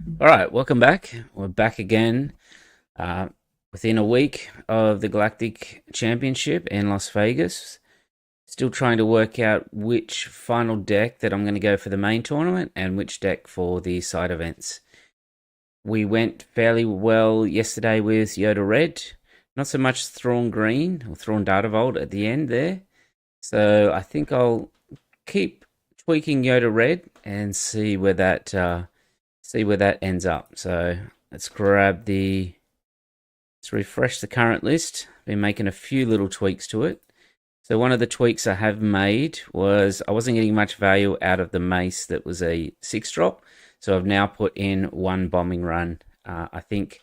All right, welcome back. We're back again uh, within a week of the Galactic Championship in Las Vegas. Still trying to work out which final deck that I'm going to go for the main tournament and which deck for the side events. We went fairly well yesterday with Yoda Red, not so much Thrawn Green or Thrawn Data Vault at the end there. So I think I'll keep tweaking Yoda Red and see where that ends up. So let's refresh the current list. Been making a few little tweaks to it. So one of the tweaks I have made was I wasn't getting much value out of the mace that was a 6-drop. So I've now put in one bombing run. I think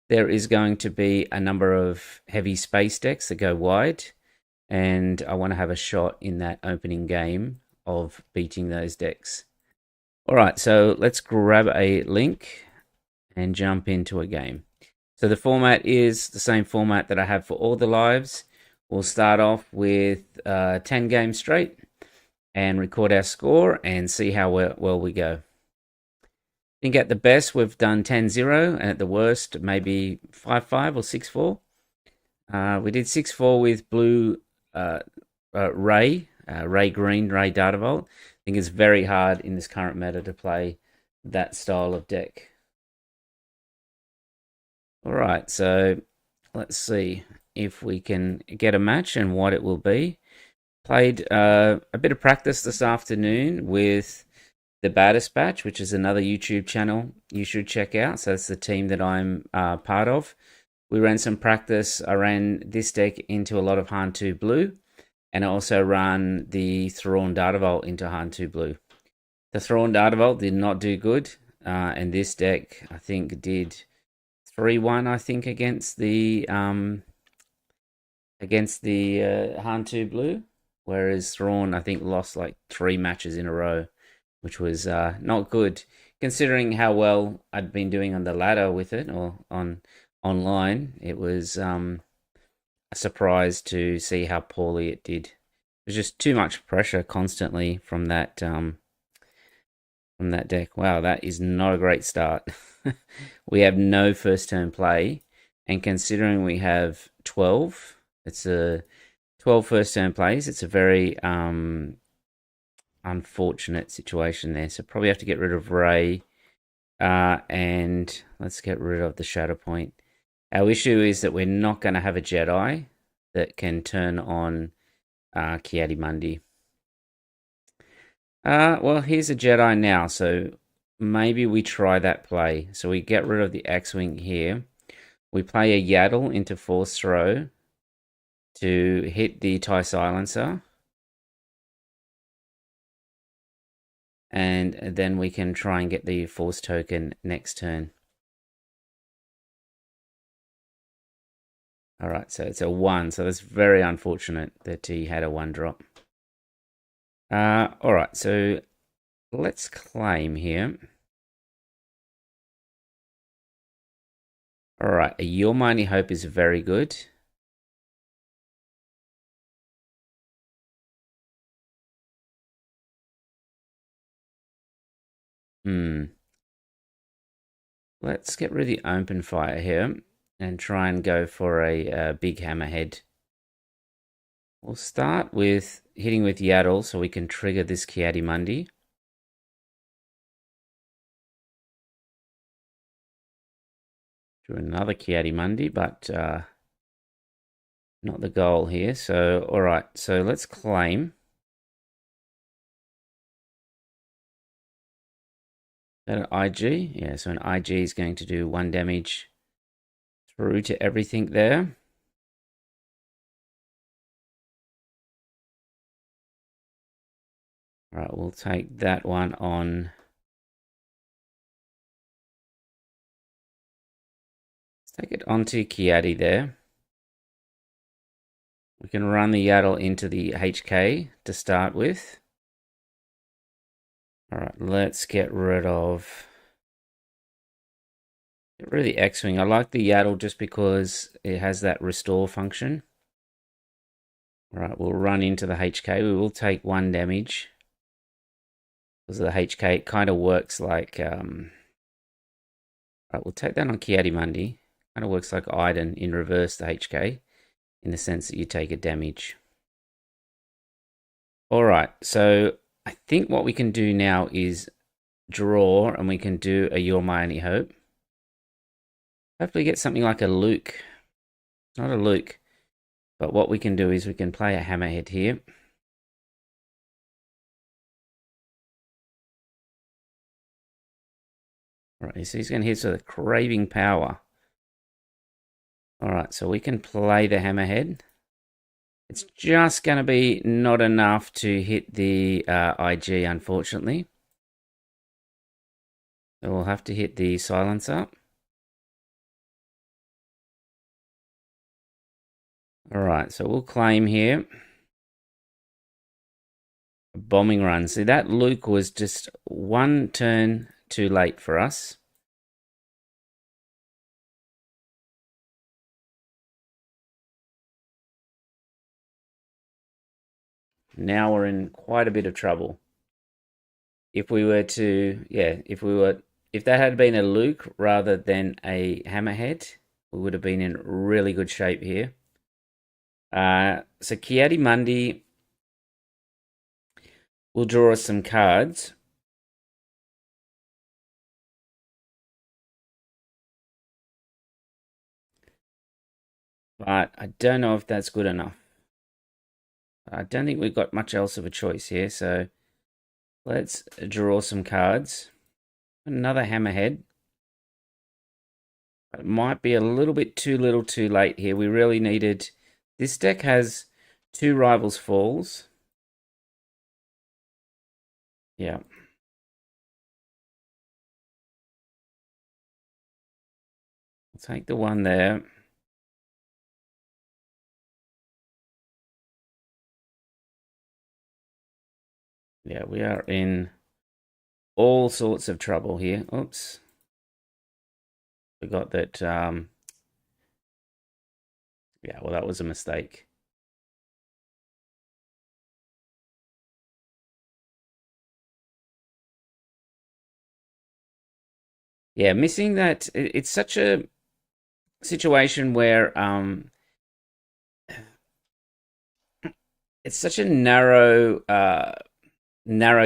there is going to be a number of heavy space decks that go wide, and I want to have a shot in that opening game of beating those decks. All right, so let's grab a link and jump into a game. So the format is the same format that I have for all the lives. We'll start off with 10 games straight and record our score and see how well we go. I think at the best we've done 10-0, and at the worst maybe 5-5 or 6-4. We did 6-4 with blue Ray Green, Ray Data Vault. I think it's very hard in this current meta to play that style of deck. All right, so let's see if we can get a match and what it will be. Played a bit of practice this afternoon with the Baddest Batch, which is another YouTube channel you should check out. So it's the team that I'm part of. We ran some practice. I ran this deck into a lot of Han 2 Blue, and I also ran the Thrawn Data Vault into Han 2 Blue. The Thrawn Data Vault did not do good, and this deck I think did 3-1. I think against the Han 2 Blue, whereas Thrawn I think lost like 3 matches in a row, which was not good considering how well I'd been doing on the ladder with it or on online. It was a surprise to see how poorly it did. It was just too much pressure constantly from that deck. Wow, that is not a great start. We have no first turn play, and considering we have 12, it's a 12 first turn plays. It's a very unfortunate situation there. So probably have to get rid of Ray, and let's get rid of the Shadow Point. Our issue is that we're not going to have a Jedi that can turn on Kiadi-Mundi. Well, here's a Jedi now, so maybe we try that play. So we get rid of the X-Wing here. We play a Yaddle into Force Throw to hit the TIE Silencer. And then we can try and get the Force token next turn. Alright, so it's a 1, so that's very unfortunate that he had a 1-drop. Alright, so let's claim here. Alright, Your Mighty Hope is very good. Let's get rid of the open fire here and try and go for a big hammerhead. We'll start with hitting with Yaddle so we can trigger this Kiadi-Mundi. Do another Kiadi-Mundi, but not the goal here. So, alright, so let's claim. Is that an IG? Yeah, so an IG is going to do 1 damage through to everything there. Alright, we'll take that one on. Let's take it onto Kiadi there. We can run the Yaddle into the HK to start with. Alright, let's get rid of the X-Wing. I like the Yaddle just because it has that restore function. Alright, we'll run into the HK. We will take 1 damage. Because of the HK, it kind of works like Right, we'll take that on Kiadimundi. Kind of works like Iden in reverse the HK, in the sense that you take a damage. All right, so I think what we can do now is draw, and we can do a You're My Only Hope. Hopefully get something like a Luke. Not a Luke, but what we can do is we can play a Hammerhead here. All right, so he's going to hit us with a Craving Power. All right, so we can play the Hammerhead. It's just going to be not enough to hit the IG, unfortunately. So we'll have to hit the Silencer. All right, so we'll claim here. A bombing run. See, that Luke was just one turn too late for us. Now we're in quite a bit of trouble. If we were to, if that had been a Luke rather than a Hammerhead, we would have been in really good shape here. So Kiadimundi will draw us some cards. But I don't know if that's good enough. I don't think we've got much else of a choice here, so let's draw some cards. Another Hammerhead. It might be a little bit too little too late here. We really needed... This deck has 2 Rivals Falls. Yeah. I'll take the one there. Yeah, we are in all sorts of trouble here. Oops. Forgot that, yeah, well, that was a mistake. Yeah, missing that, it's such a situation where it's such a narrow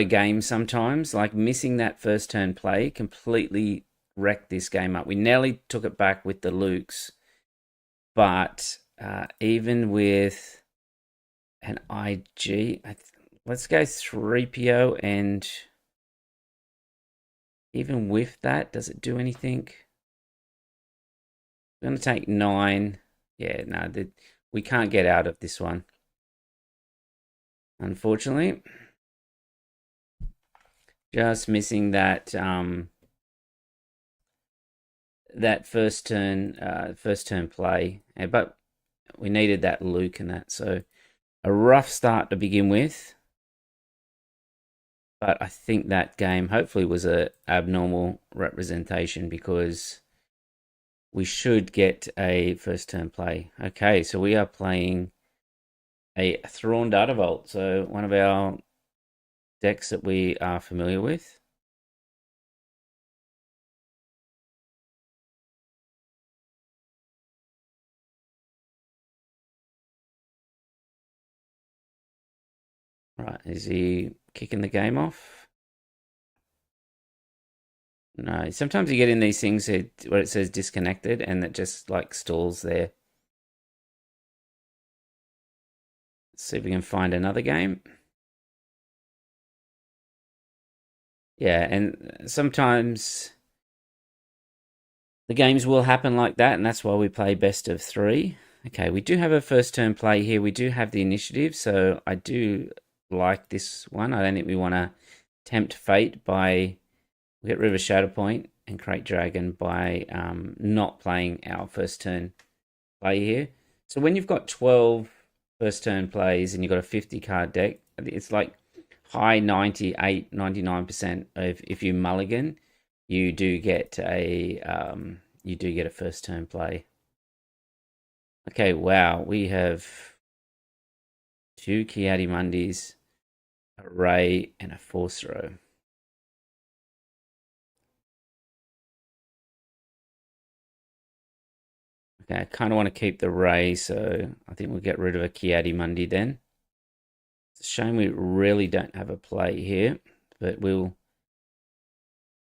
game sometimes. Like missing that first turn play completely wrecked this game up. We nearly took it back with the Lukes, but even with an IG, let's go 3PO, and even with that, does it do anything? We're going to take 9. Yeah, no, we can't get out of this one, unfortunately. Just missing that that first turn play, but we needed that Luke and that. So a rough start to begin with, but I think that game hopefully was a abnormal representation, because we should get a first turn play. Okay, so we are playing a Thrawn Data Vault, so one of our decks that we are familiar with. Right, is he kicking the game off? No, sometimes you get in these things where it says disconnected, and it just like stalls there. Let's see if we can find another game. Yeah, and sometimes the games will happen like that, and that's why we play best of 3. Okay, we do have a first turn play here. We do have the initiative, so I do like this one. I don't think we want to tempt fate by... We get River Shatterpoint and Crate Dragon by not playing our first turn play here. So when you've got 12 first turn plays and you've got a 50 card deck, it's like high 98, 99% of if you mulligan, you do get a first turn play. Okay, wow, we have 2 Kiadimundis, a Ray, and a Force Row. Okay, I kind of want to keep the Ray, so I think we'll get rid of a Ki-Adi-Mundi then. It's a shame we really don't have a play here, but we'll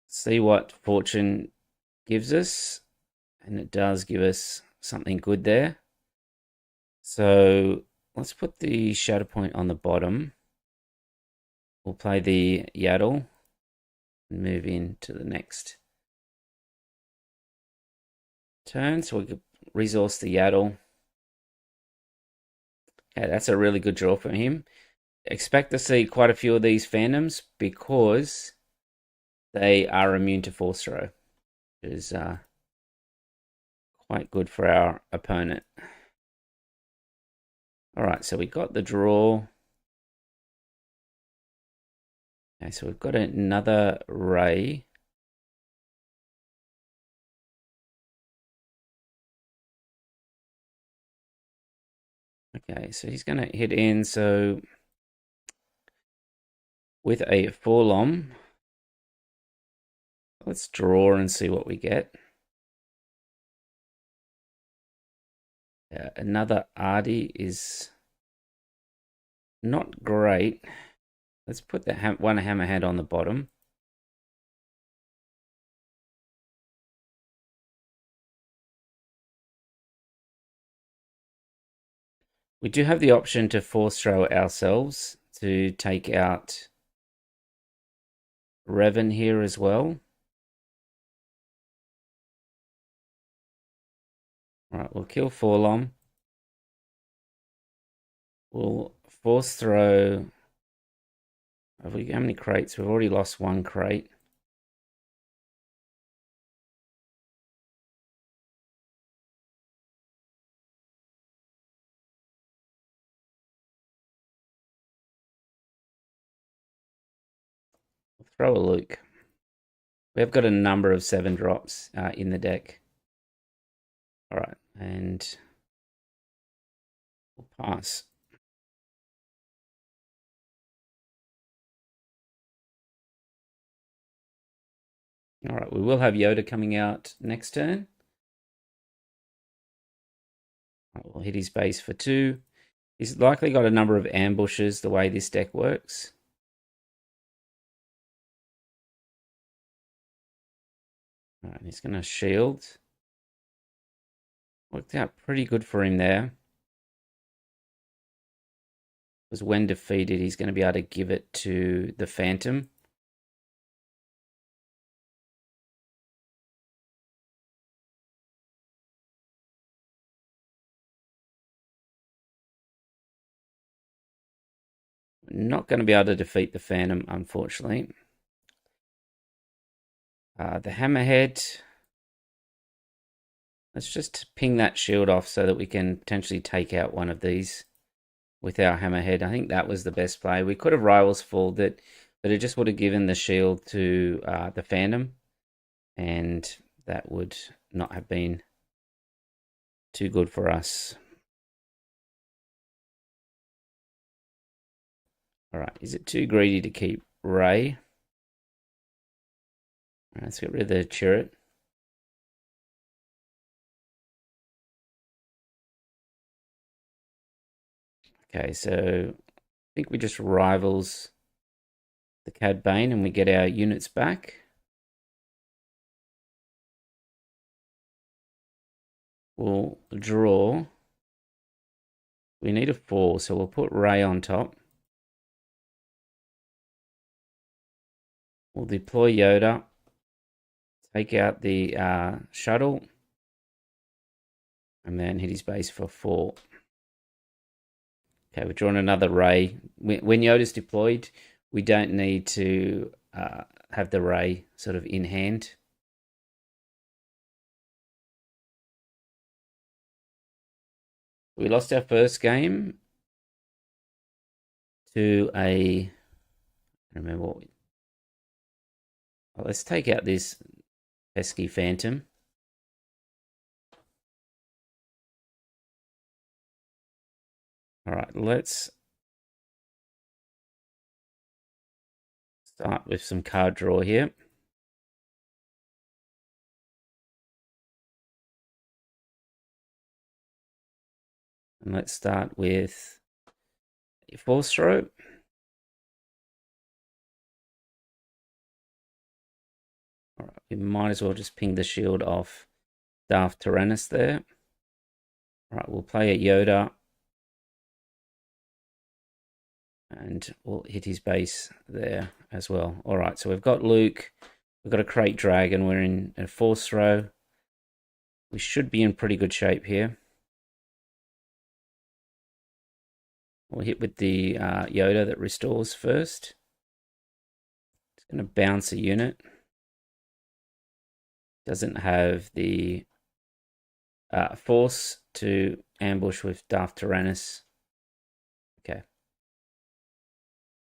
see what fortune gives us. And it does give us something good there. So let's put the shadow point on the bottom. We'll play the Yaddle and move into the next turn. So we could resource the Yaddle. Okay, that's a really good draw from him. Expect to see quite a few of these Phantoms because they are immune to Force Throw, which is quite good for our opponent. All right, so we got the draw. Okay, so we've got another Ray. Okay, so he's going to hit in. So with a Forlom, let's draw and see what we get. Another Artie is not great. Let's put the one Hammerhead on the bottom. We do have the option to force throw ourselves to take out Revan here as well. All right, we'll kill Forlom. We'll force throw. How many crates? We've already lost one crate. We'll throw a Luke. We've got a number of 7 drops in the deck. All right, and we'll pass. All right, we will have Yoda coming out next turn. We'll hit his base for 2. He's likely got a number of ambushes the way this deck works. All right, he's going to shield. Worked out pretty good for him there. Because when defeated, he's going to be able to give it to the Phantom. Not going to be able to defeat the Phantom, unfortunately. The Hammerhead. Let's just ping that shield off so that we can potentially take out one of these with our Hammerhead. I think that was the best play. We could have Rivals Falled it, but it just would have given the shield to the Phantom. And that would not have been too good for us. All right, is it too greedy to keep Ray? All right, let's get rid of the turret. Okay, so I think we just rivals the Cad Bane and we get our units back. We'll draw. We need a 4, so we'll put Ray on top. We'll deploy Yoda. Take out the shuttle. And then hit his base for 4. Okay, we've drawn another Ray. When Yoda's deployed, we don't need to have the Ray sort of in hand. We lost our first game to a... I don't remember what we... Well, let's take out this pesky Phantom. All right, let's start with some card draw here. And let's start with a force throw. All right, we might as well just ping the shield off Darth Tyrannus there. All right, we'll play a Yoda. And we'll hit his base there as well. All right, so we've got Luke. We've got a Crate Dragon. We're in a force throw. We should be in pretty good shape here. We'll hit with the Yoda that restores first. It's going to bounce a unit. Doesn't have the force to ambush with Darth Tyrannus. Okay.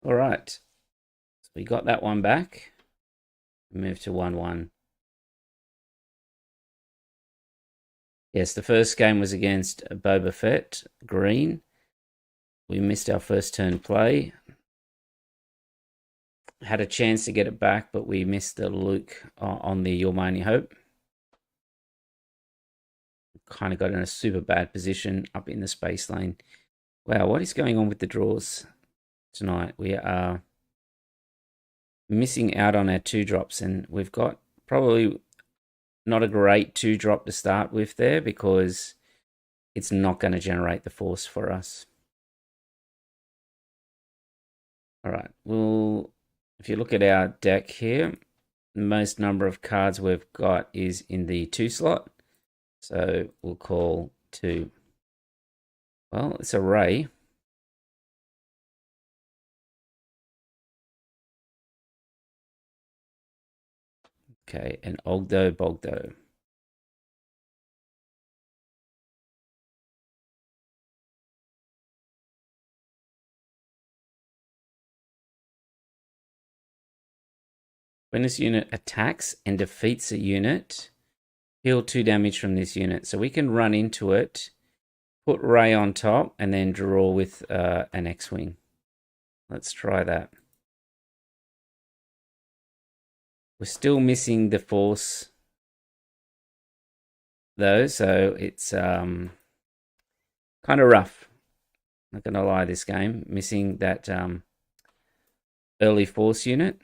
All right. So we got that one back. Move to 1-1. Yes, the first game was against Boba Fett, green. We missed our first turn play. Had a chance to get it back, but we missed the Luke on the Your Mighty Hope. Kind of got in a super bad position up in the space lane. Wow, what is going on with the draws tonight? We are missing out on our 2-drops, and we've got probably not a great 2-drop to start with there because it's not going to generate the force for us. All right, well, if you look at our deck here, the most number of cards we've got is in the 2 slot. So we'll call 2. Well, it's a Ray. Okay, and Ogdo Bogdo. When this unit attacks and defeats a unit, heal 2 damage from this unit. So we can run into it, put Ray on top, and then draw with an X-Wing. Let's try that. We're still missing the force, though, so it's kind of rough. Not going to lie, this game. Missing that early force unit.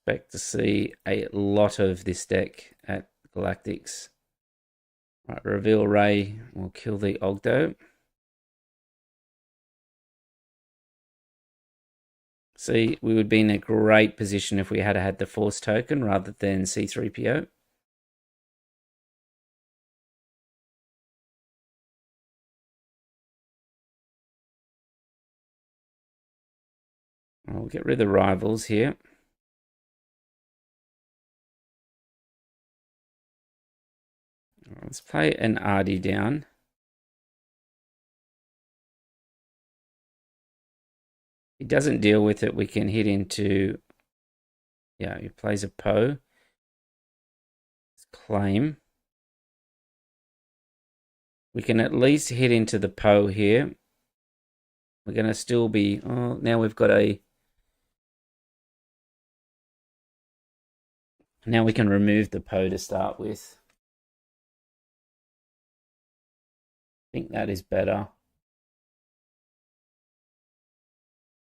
Expect to see a lot of this deck at Galactics. Right, reveal Ray. We'll kill the Ogdo. See, we would be in a great position if we had the Force token rather than C3PO. I'll get rid of the rivals here. Let's play an RD down. He doesn't deal with it. We can hit into... Yeah, he plays a Poe. Let's claim. We can at least hit into the Poe here. We're going to still be... Oh, now we've got a... Now we can remove the Poe to start with. I think that is better.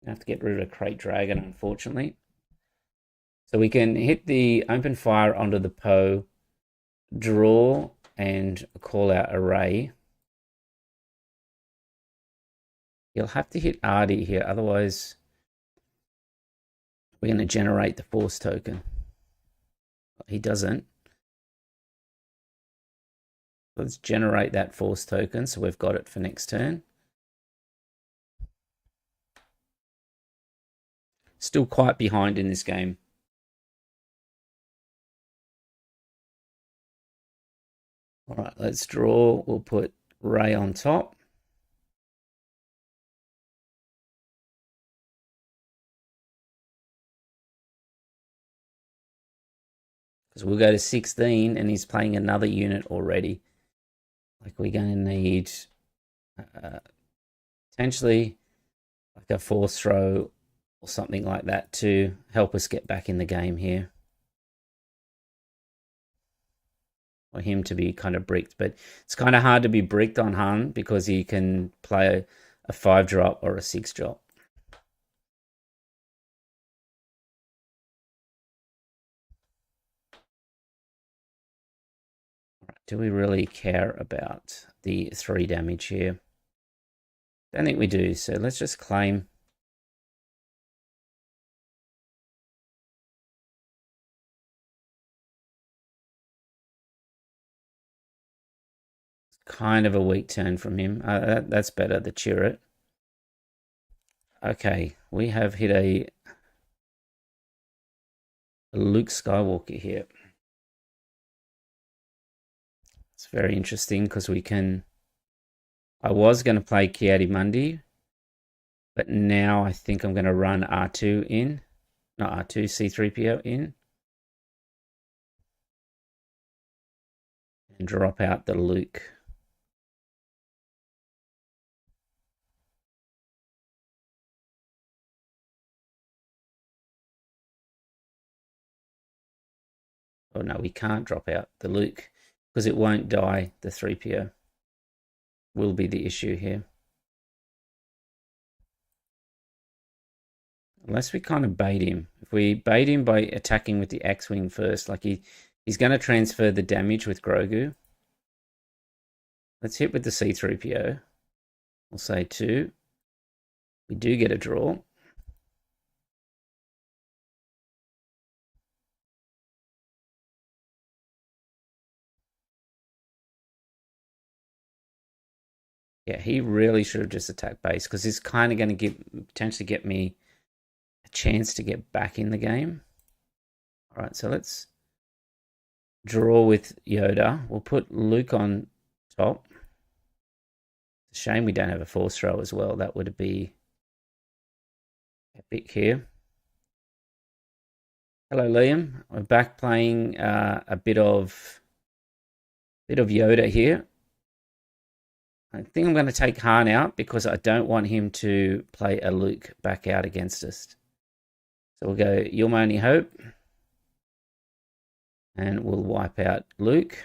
I have to get rid of a Crate Dragon, unfortunately. So we can hit the open fire onto the Poe, draw, and call out Array. You'll have to hit RD here, otherwise we're going to generate the Force token. He doesn't. Let's generate that Force token so we've got it for next turn. Still quite behind in this game. All right, let's draw. We'll put Ray on top. Because we'll go to 16 and he's playing another unit already. Like we're going to need potentially like a force throw or something like that to help us get back in the game here. Or him to be kind of bricked, but it's kind of hard to be bricked on Han because he can play a 5-drop or a 6-drop. Do we really care about the 3 damage here? Don't think we do, so let's just claim. Kind of a weak turn from him. That's better, the turret. Okay, we have hit a Luke Skywalker here. It's very interesting because we can... I was going to play Ki-Adi-Mundi, but now I think I'm going to run R2 in. Not R2, C-3PO in. And drop out the Luke. Oh no, we can't drop out the Luke because it won't die. The 3PO will be the issue here. Unless we kind of bait him. If we bait him by attacking with the X-Wing first, like he's going to transfer the damage with Grogu. Let's hit with the C-3PO. We'll say 2. We do get a draw. Yeah, he really should have just attacked base because he's kind of going to potentially get me a chance to get back in the game. All right, so let's draw with Yoda. We'll put Luke on top. It's a shame we don't have a force throw as well. That would be epic here. Hello, Liam. We're back playing a bit of Yoda here. I think I'm going to take Han out because I don't want him to play a Luke back out against us. So we'll go You're My Only Hope. And we'll wipe out Luke.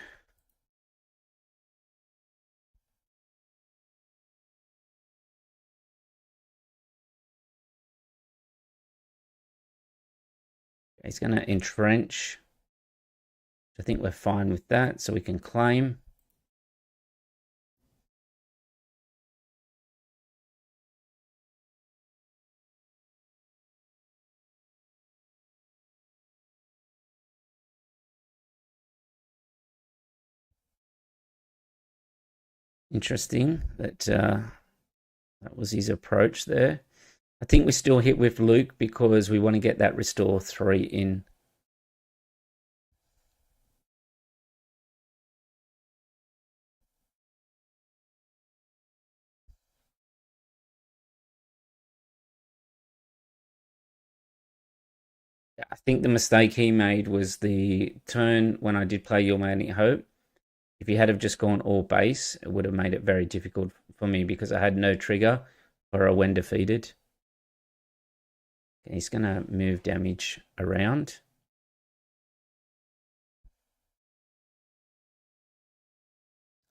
He's going to entrench. I think we're fine with that, so we can claim. Interesting that that was his approach there. I think we still hit with Luke because we want to get that restore 3 in. I think the mistake he made was the turn when I did play Your My Only Hope. If he had have just gone all base, it would have made it very difficult for me because I had no trigger for a when defeated. He's going to move damage around.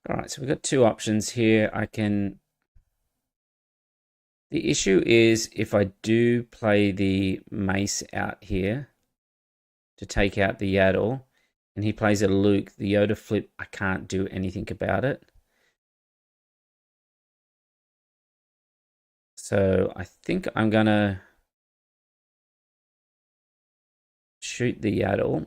All right, so we've got 2 options here. The issue is if I do play the mace out here to take out the Yaddle, and he plays a Luke, the Yoda flip, I can't do anything about it. So I think I'm going to shoot the Yaddle.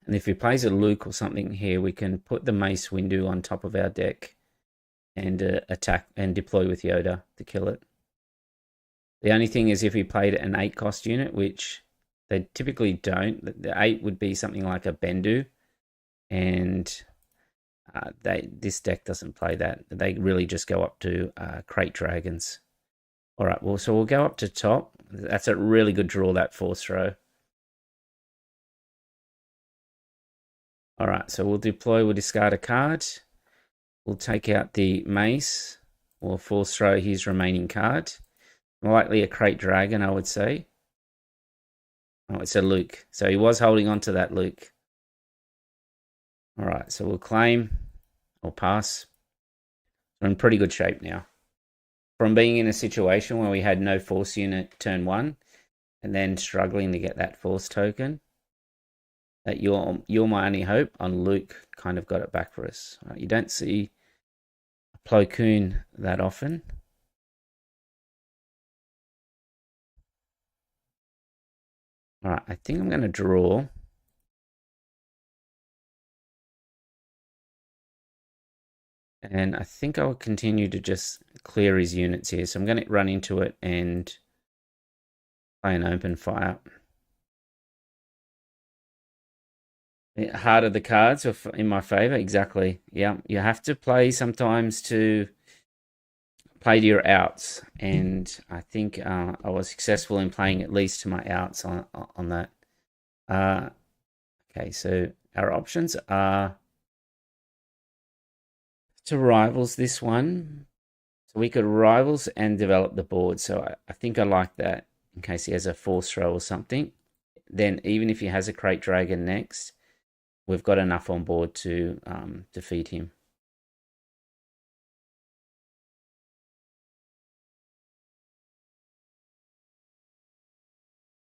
And if he plays a Luke or something here, we can put the Mace Windu on top of our deck and attack and deploy with Yoda to kill it. The only thing is if he played an 8 cost unit, which they typically don't. The 8 would be something like a Bendu, and this deck doesn't play that. They really just go up to Crate Dragons All right, well, so we'll go up to top. That's a really good draw, that force throw. All right, so we'll deploy, we'll discard a card. We'll take out the mace. We'll force throw his remaining card. Likely a crate dragon, I would say. Oh, it's a Luke. So he was holding on to that Luke. All right, so we'll claim or pass. We're in pretty good shape now. From being in a situation where we had no force unit turn one, and then struggling to get that force token, that you're my only hope on Luke kind of got it back for us. You don't see a Plo Koon that often. All right, I think I'm going to draw. And I think I'll continue to just clear his units here. So I'm going to run into it and play an open fire. Heart of the cards are in my favor. Exactly. Yeah, you have to play sometimes to play to your outs. And I think I was successful in playing at least to my outs on that. Okay, so our options are to rivals this one. So we could rivals and develop the board. So I think I like that in case he has a force throw or something. Then even if he has a crate dragon next, we've got enough on board to defeat him.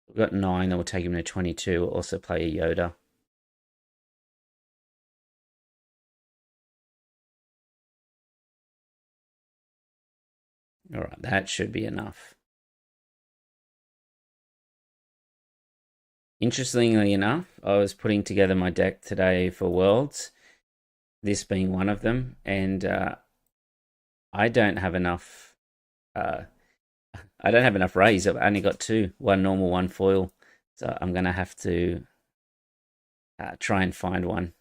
We've got 9, that will take him to 22. We'll also play a Yoda. All right, that should be enough. Interestingly enough, I was putting together my deck today for Worlds, this being one of them, and I don't have enough. I don't have enough rays. I've only got 2, one normal, one foil. So I'm gonna have to try and find one.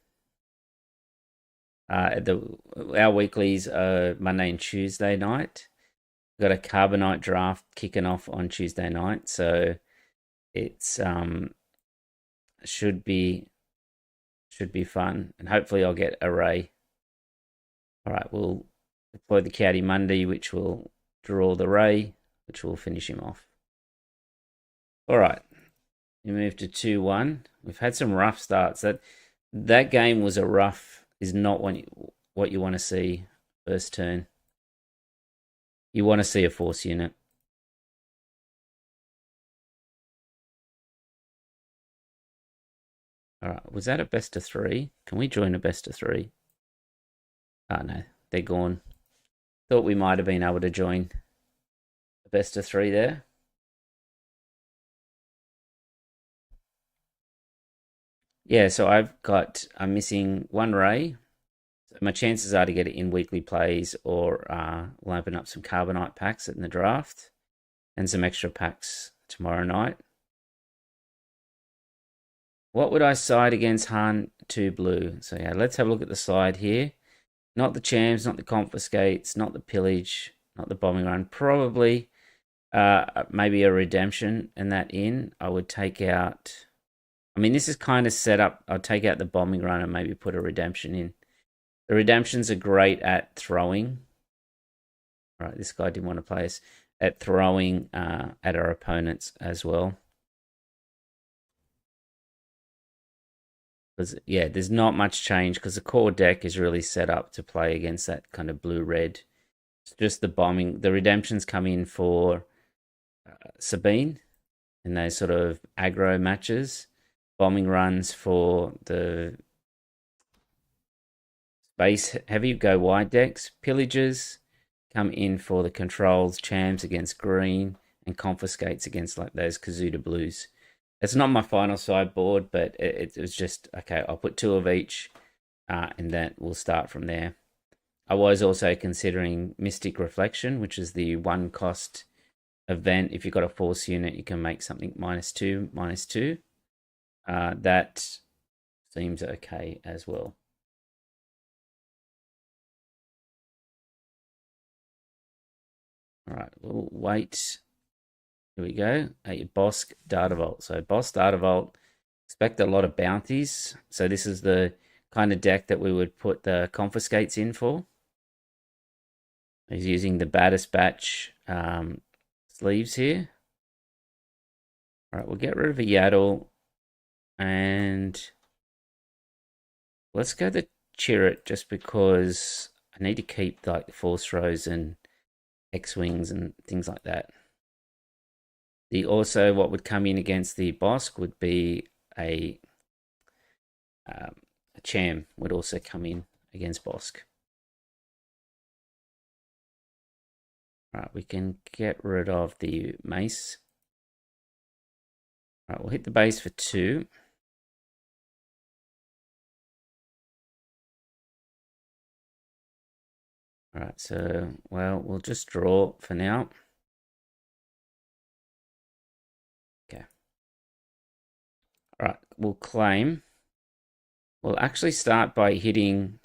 Our weeklies are Monday and Tuesday night. We've got a Carbonite draft kicking off on Tuesday night, so it's should be fun, and hopefully I'll get a ray. All right, we'll deploy the Caddy Monday, which will draw the ray, which will finish him off. All right, we move to 2-1. We've had some rough starts. That game was a rough. Is not what you want to see first turn. You want to see a force unit. All right, was that a best of 3? Can we join a best of 3? Oh no, they're gone. Thought we might have been able to join a best of 3 there. Yeah, so I'm missing 1 ray. So my chances are to get it in weekly plays, or we'll open up some Carbonite packs in the draft and some extra packs tomorrow night. What would I side against Han 2 blue? So yeah, let's have a look at the side here. Not the Chams, not the Confiscates, not the Pillage, not the Bombing Run. Probably maybe a Redemption and that in. I would take out... I mean, this is kind of set up. I'll take out the Bombing Run and maybe put a Redemption in. The Redemptions are great at throwing. All right, this guy didn't want to play us. At throwing at our opponents as well. Because, yeah, there's not much change because the core deck is really set up to play against that kind of blue-red. It's just the bombing. The Redemptions come in for Sabine in those sort of aggro matches. Bombing runs for the space heavy go wide decks. Pillages come in for the controls. Chams against green, and Confiscates against like those Kazuda blues. It's not my final sideboard, but it was just, okay, I'll put 2 of each, and then we'll start from there. I was also considering Mystic Reflection, which is the 1 cost event. If you've got a force unit, you can make something -2, -2. That seems okay as well. All right, we'll wait. Here we go. A Bosk Data Vault. So Bosk Data Vault, expect a lot of bounties. So this is the kind of deck that we would put the confiscates in for. He's using the baddest batch sleeves here. All right, we'll get rid of a Yaddle and let's go to Chirrut just because I need to keep like Force Throws and X-Wings and things like that. The also what would come in against the Bosk would be a Cham would also come in against Bosk. Right, we can get rid of the Mace. Right, we'll hit the base for 2. All right, so, well, we'll just draw for now. Okay. All right, we'll claim. We'll actually start by hitting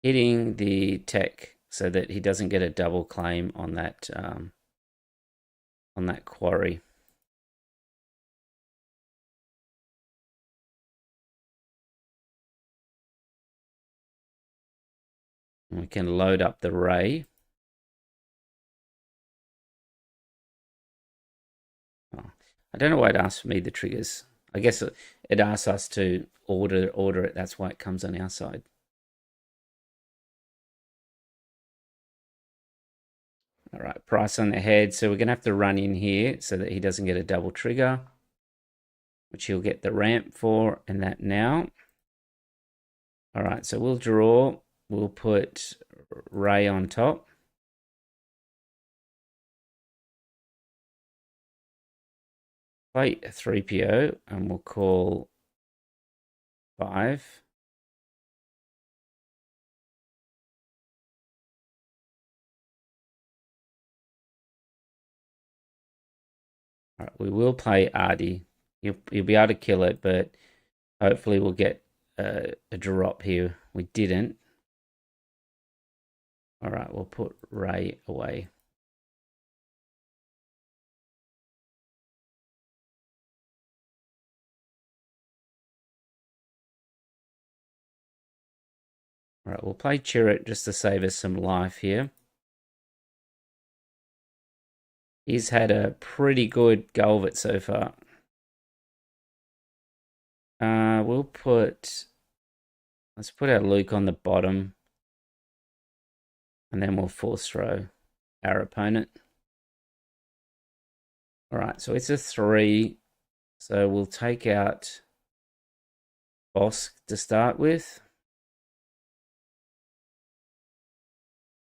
the tech so that he doesn't get a double claim on that quarry. And we can load up the ray. Oh, I don't know why it asks me the triggers. I guess it asks us to order it. That's why it comes on our side. All right, price on the head. So we're going to have to run in here so that he doesn't get a double trigger, which he'll get the ramp for and that now. All right, so we'll draw. We'll put Ray on top. Play a 3PO and we'll call 5. All right, we will play Artie. You'll be able to kill it, but hopefully we'll get a drop here. We didn't. All right, we'll put Ray away. All right, we'll play Chirrut just to save us some life here. He's had a pretty good go of it so far. Let's put our Luke on the bottom. And then we'll force throw our opponent. All right, so it's a 3. So we'll take out Bosk to start with.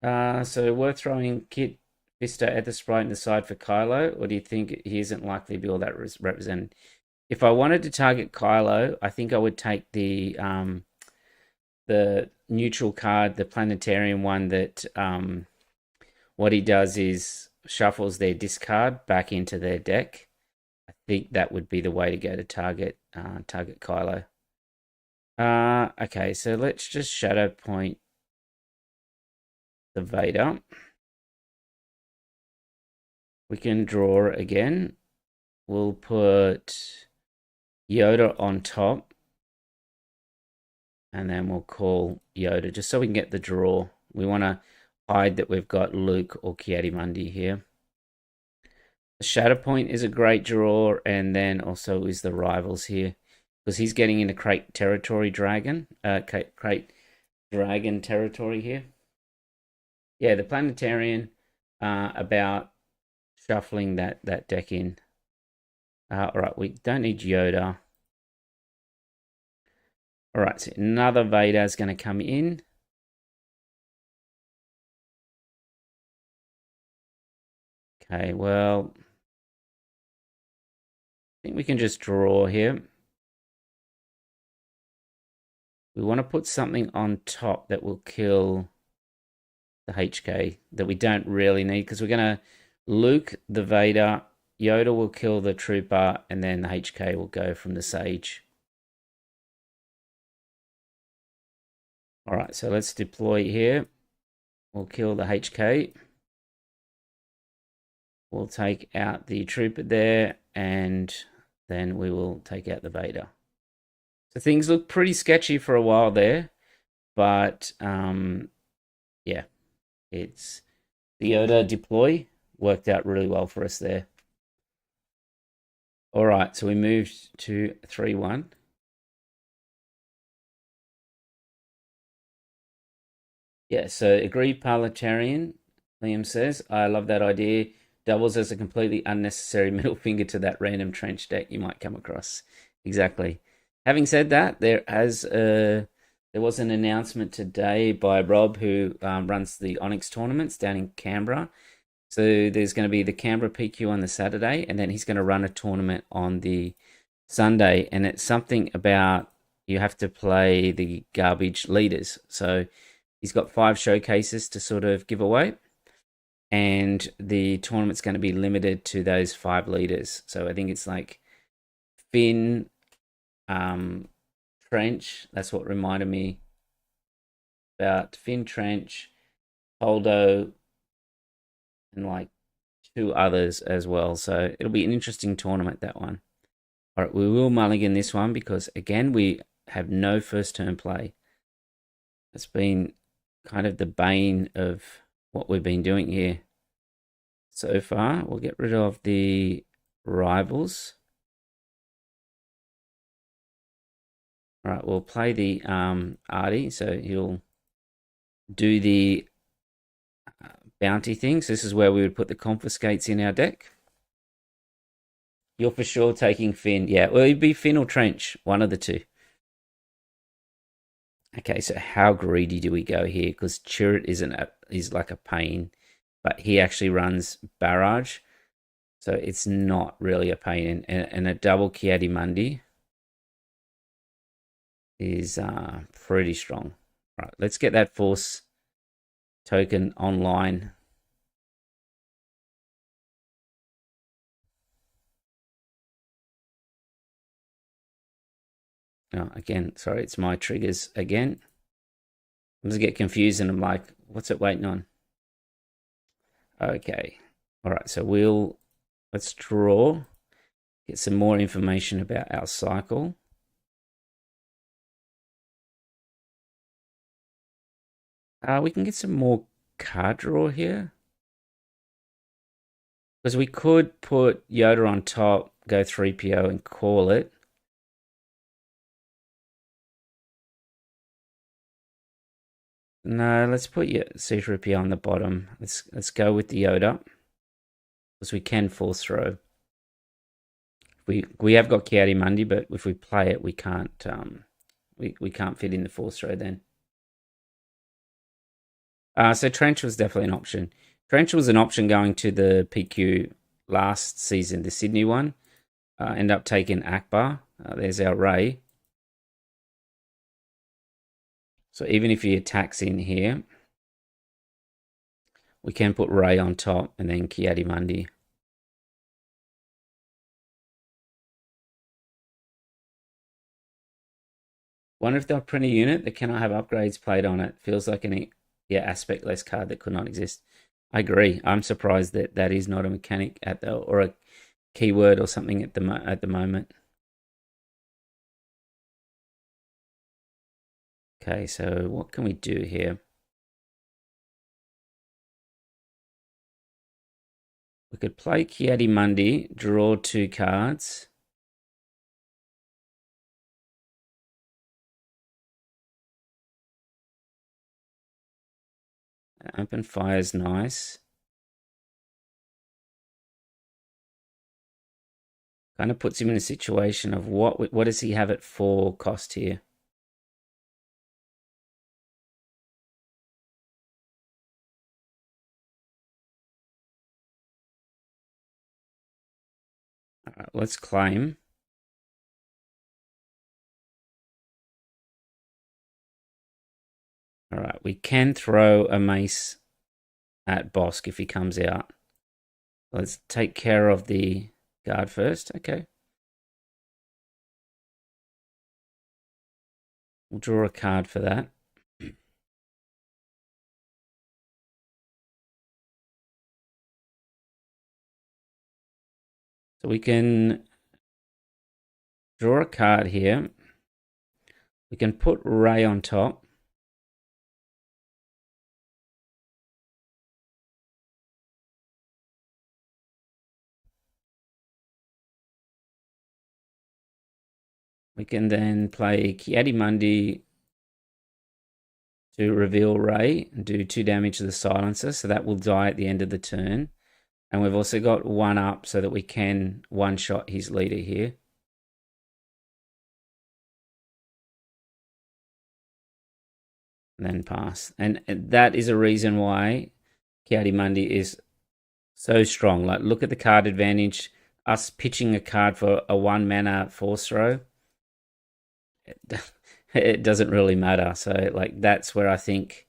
So we're throwing Kit Fisto at the sprite and the side for Kylo, or do you think he isn't likely to be all that represented? If I wanted to target Kylo, I think I would take the neutral card, the planetarian one that what he does is shuffles their discard back into their deck. I think that would be the way to go to target Kylo. Okay, so let's just shadow point the Vader. We can draw again. We'll put Yoda on top. And then we'll call Yoda just so we can get the draw. We want to hide that we've got Luke or Kiadi-Mundi here. The Shadow Point is a great draw, and then also is the Rivals here. Because he's getting into Crate Territory Dragon. Crate Dragon territory here. Yeah, the Planetarian about shuffling that deck in. Alright, we don't need Yoda. Alright, so another Vader is going to come in. Okay, well, I think we can just draw here. We want to put something on top that will kill the HK that we don't really need because we're going to Luke the Vader, Yoda will kill the Trooper, and then the HK will go from the Sage. All right, so let's deploy here. We'll kill the HK. We'll take out the trooper there, and then we will take out the Vader. So things look pretty sketchy for a while there, but yeah, it's the Yoda deploy worked out really well for us there. All right, so we moved to 3-1. Yeah, so agreed parliamentarian, Liam says. I love that idea. Doubles as a completely unnecessary middle finger to that random trench deck you might come across. Exactly. Having said that, there was an announcement today by Rob, who runs the Onyx tournaments down in Canberra. So there's going to be the Canberra PQ on the Saturday, and then he's going to run a tournament on the Sunday, and it's something about you have to play the garbage leaders. So he's got 5 showcases to sort of give away, and the tournament's going to be limited to those 5 leaders. So I think it's like Finn, Trench. That's what reminded me about Finn, Trench, Holdo, and like 2 others as well. So it'll be an interesting tournament, that one. All right, we will mulligan this one because, again, we have no first turn play. It's been kind of the bane of what we've been doing here so far. We'll get rid of the rivals. All right, we'll play the Artie, so he'll do the bounty things. This is where we would put the confiscates in our deck. You're for sure taking Finn. Yeah, well, it'd be Finn or Trench, one of the two. Okay, so how greedy do we go here? Because Chirrut is like a pain, but he actually runs Barrage, so it's not really a pain. And a double Ki-Adi-Mundi is pretty strong. All right, let's get that Force token online. Oh, again, sorry, it's my triggers again. I just get confused and I'm like, what's it waiting on? Okay. All right, so let's draw, get some more information about our cycle. We can get some more card draw here. Because we could put Yoda on top, go 3PO and call it. No, let's put C3PO on the bottom. Let's go with the Yoda. Because we can force throw. We have got Ki-Adi-Mundi, but if we play it, we can't we can't fit in the force throw then. So Trench was definitely an option. Trench was an option going to the PQ last season, the Sydney one. End up taking Akbar. There's our Ray. So even if he attacks in here, we can put Ray on top and then Ki-Adi-Mundi. Wonder if they'll print a unit that cannot have upgrades played on it. Feels like an aspect-less card that could not exist. I agree. I'm surprised that that is not a mechanic or a keyword or something at the moment. Okay, so what can we do here? We could play Ki-Adi-Mundi, draw 2 cards. Open fire's nice. Kind of puts him in a situation of what does he have at 4 cost here? All right, let's claim. All right, we can throw a mace at Bosk if he comes out. Let's take care of the guard first. Okay. We'll draw a card for that. So we can draw a card here. We can put Ray on top. We can then play Kiadimundi to reveal Ray and do 2 damage to the silencer. So that will die at the end of the turn. And we've also got 1 up so that we can one-shot his leader here. And then pass. And that is a reason why Kiadimundi is so strong. Like, look at the card advantage. Us pitching a card for a 1-mana force throw, it doesn't really matter. So, like, that's where I think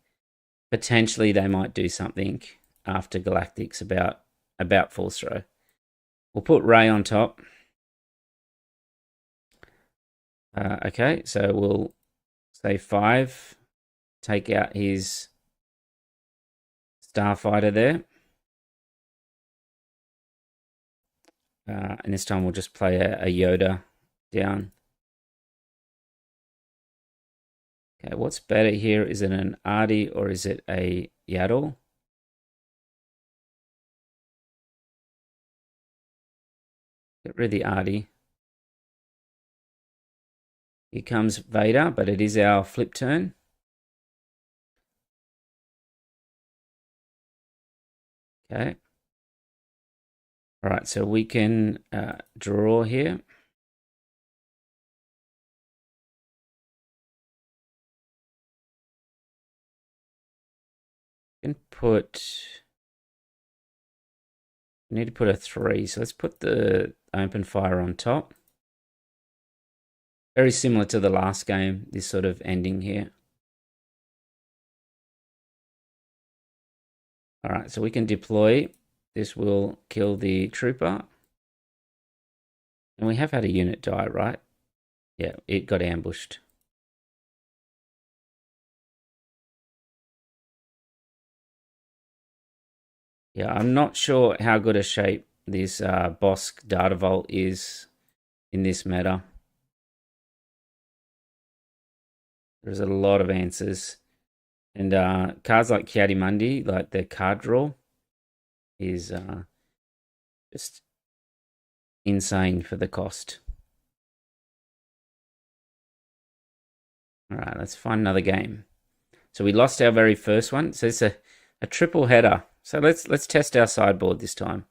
potentially they might do something after Galactics about force throw. We'll put Ray on top. Okay, so we'll say 5. Take out his Starfighter there. And this time we'll just play a Yoda down. Okay, what's better here? Is it an Artie or is it a Yaddle? Get rid of the Artie. Here comes Vader, but it is our flip turn. Okay. All right, so we can draw here. We need to put a 3, so let's put the open fire on top. Very similar to the last game, this sort of ending here. All right, so we can deploy. This will kill the trooper. And we have had a unit die, right? Yeah, it got ambushed. Yeah, I'm not sure how good a shape this Bosk Data Vault is in this meta. There's a lot of answers. And cards like Kiadimundi, like their card draw, is just insane for the cost. All right, let's find another game. So we lost our very first one. So it's a triple header. So let's test our sideboard this time.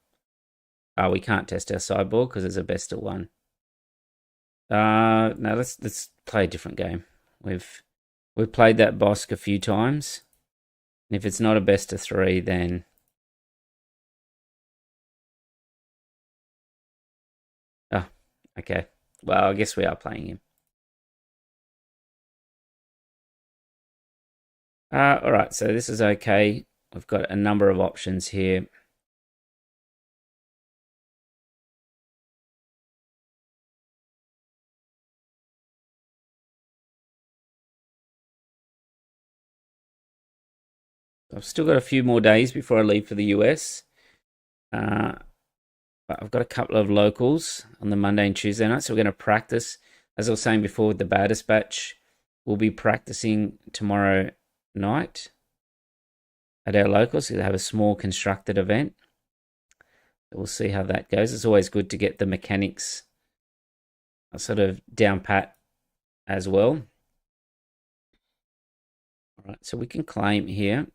We can't test our sideboard because it's a best of 1. No, let's play a different game. We've played that Bosk a few times. And if it's not a best of 3, then okay. Well, I guess we are playing him. All right, so this is okay. We've got a number of options here. I've still got a few more days before I leave for the US. But I've got a couple of locals on the Monday and Tuesday night, so we're going to practice. As I was saying before with the baddest batch, we'll be practicing tomorrow night at our locals. We'll have a small constructed event. We'll see how that goes. It's always good to get the mechanics sort of down pat as well. All right, so we can claim here.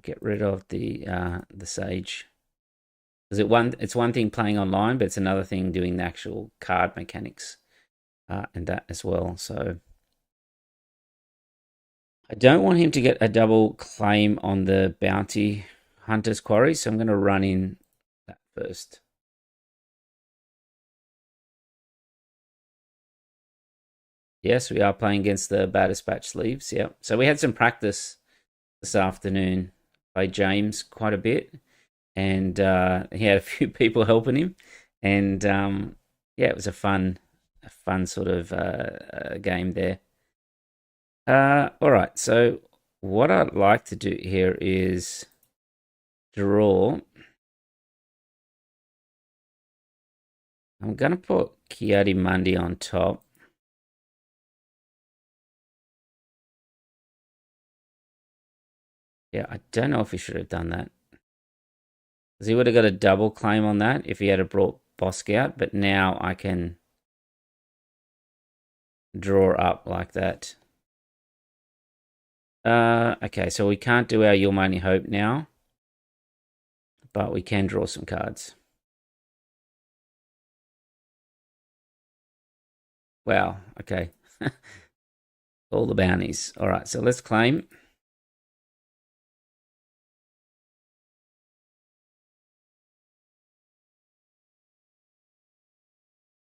Get rid of the Sage. Because it's one thing playing online, but it's another thing doing the actual card mechanics and that as well. So I don't want him to get a double claim on the Bounty Hunter's Quarry, so I'm going to run in that first. Yes, we are playing against the baddest batch sleeves. Yeah, so we had some practice this afternoon. Played James quite a bit, and he had a few people helping him, and yeah, it was a fun sort of game there. All right, so what I'd like to do here is draw. I'm going to put Kiadi Mundi on top. Yeah, I don't know if he should have done that. Because he would have got a double claim on that if he had brought Bosk out. But now I can draw up like that. Okay, so we can't do our You'll Only Hope now. But we can draw some cards. Wow, okay. All the bounties. All right, so let's claim.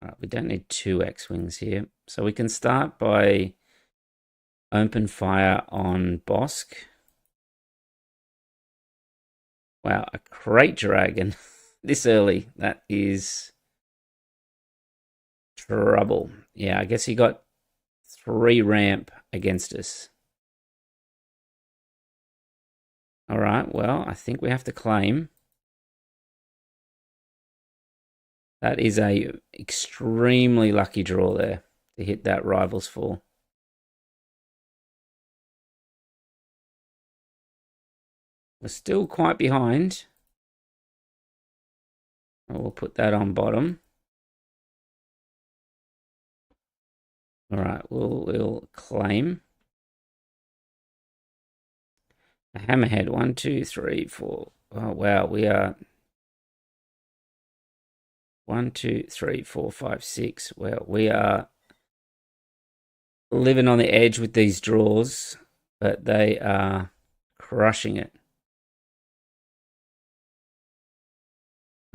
All right, we don't need 2 X-Wings here. So we can start by open fire on Bosk. Wow, a Crate Dragon this early. That is trouble. Yeah, I guess he got 3 ramp against us. All right, well, I think we have to claim. That is a extremely lucky draw there to hit that Rivals Fall. We're still quite behind. We'll put that on bottom. All right, we'll claim. A Hammerhead, 1, 2, 3, 4. Oh, wow, we are 1, 2, 3, 4, 5, 6. Well, we are living on the edge with these draws, but they are crushing it.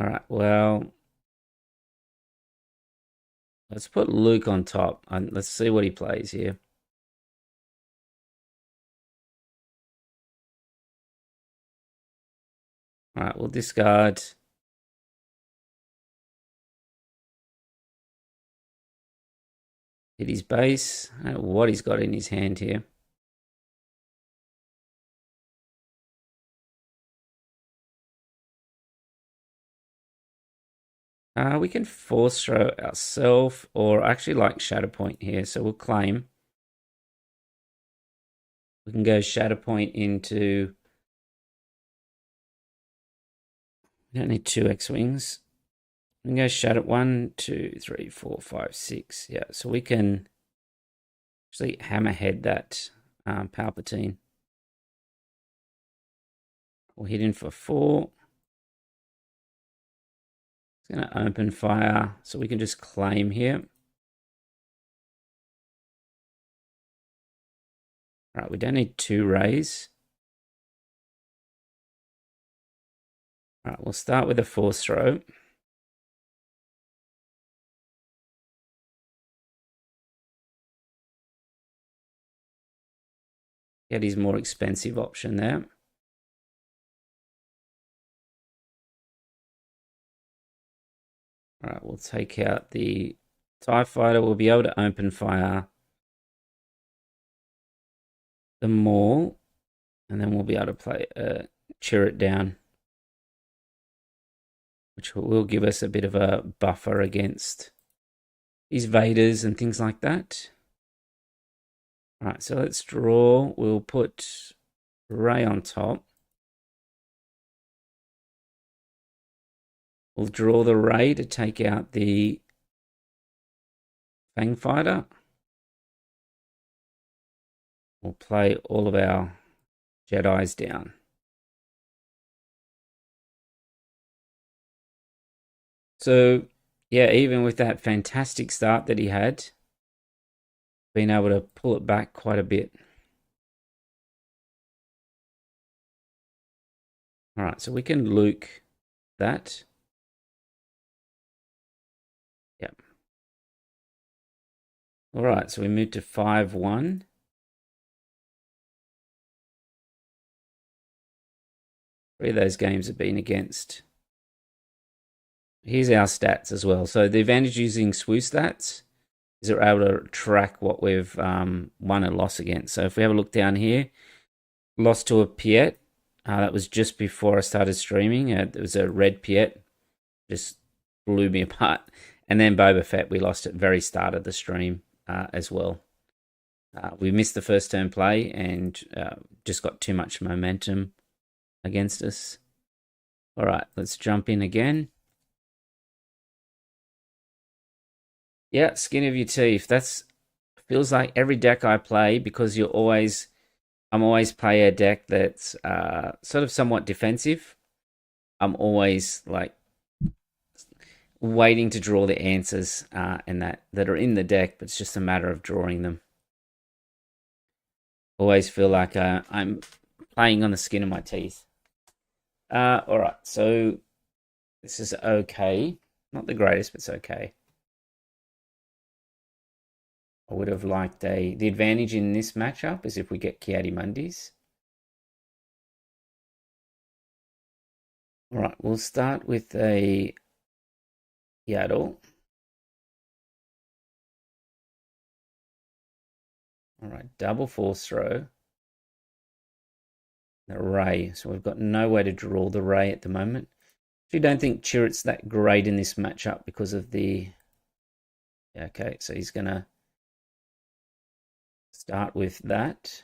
All right, well, let's put Luke on top. Let's see what he plays here. All right, we'll discard. Hit his base. I don't know what he's got in his hand here. We can force throw ourselves, or I actually like Shatterpoint here, so we'll claim. We can go Shatterpoint into... We don't need 2 X-Wings. We can go Shatter 1, 2, 3, 4, 5, 6. Yeah, so we can actually Hammerhead that Palpatine. We'll hit in for 4. It's going to open fire, so we can just claim here. All right, we don't need 2 rays. All right, we'll start with a force throw. Get his more expensive option there. All right, we'll take out the TIE Fighter. We'll be able to open fire the Maul, and then we'll be able to play cheer it down, which will give us a bit of a buffer against his Vaders and things like that. All right, so let's draw. We'll put Ray on top. We'll draw the Ray to take out the Fang Fighter. We'll play all of our Jedis down. So, yeah, even with that fantastic start that he had, been able to pull it back quite a bit. All right, so we can Luke that. Yep. All right, so we move to 5-1. Three of those games have been against. Here's our stats as well. So the advantage using SWU stats is we're able to track what we've won and lost against. So if we have a look down here, lost to a Piet, That was just before I started streaming. There was a red Piet, just blew me apart. And then Boba Fett, we lost at very start of the stream as well. We missed the first turn play and just got too much momentum against us. All right, let's jump in again. Yeah, skin of your teeth. That's feels like every deck I play, because I'm always play a deck that's sort of somewhat defensive. I'm always like waiting to draw the answers and that are in the deck, but it's just a matter of drawing them. Always feel like I'm playing on the skin of my teeth. All right, so this is okay. Not the greatest, but it's okay. I would have liked the advantage in this matchup is if we get Kiadi-Mundis. All right, we'll start with a Yaddle. All right, double force throw. The Ray. So we've got no way to draw the Ray at the moment. I don't think Chirrut's that great in this matchup because of the... Okay, so he's going to start with that.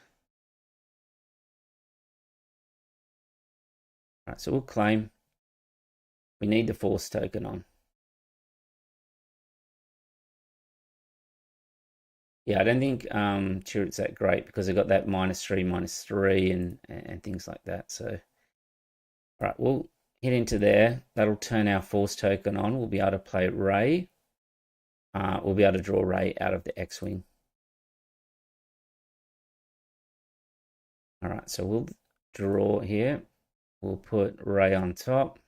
All right, so we'll claim. We need the force token on. Yeah, I don't think Chirrut's that great because I got that -3/-3 and things like that. So, all right, we'll hit into there. That'll turn our force token on. We'll be able to play Ray. We'll be able to draw Ray out of the X-Wing. All right, so we'll draw here. We'll put Ray on top.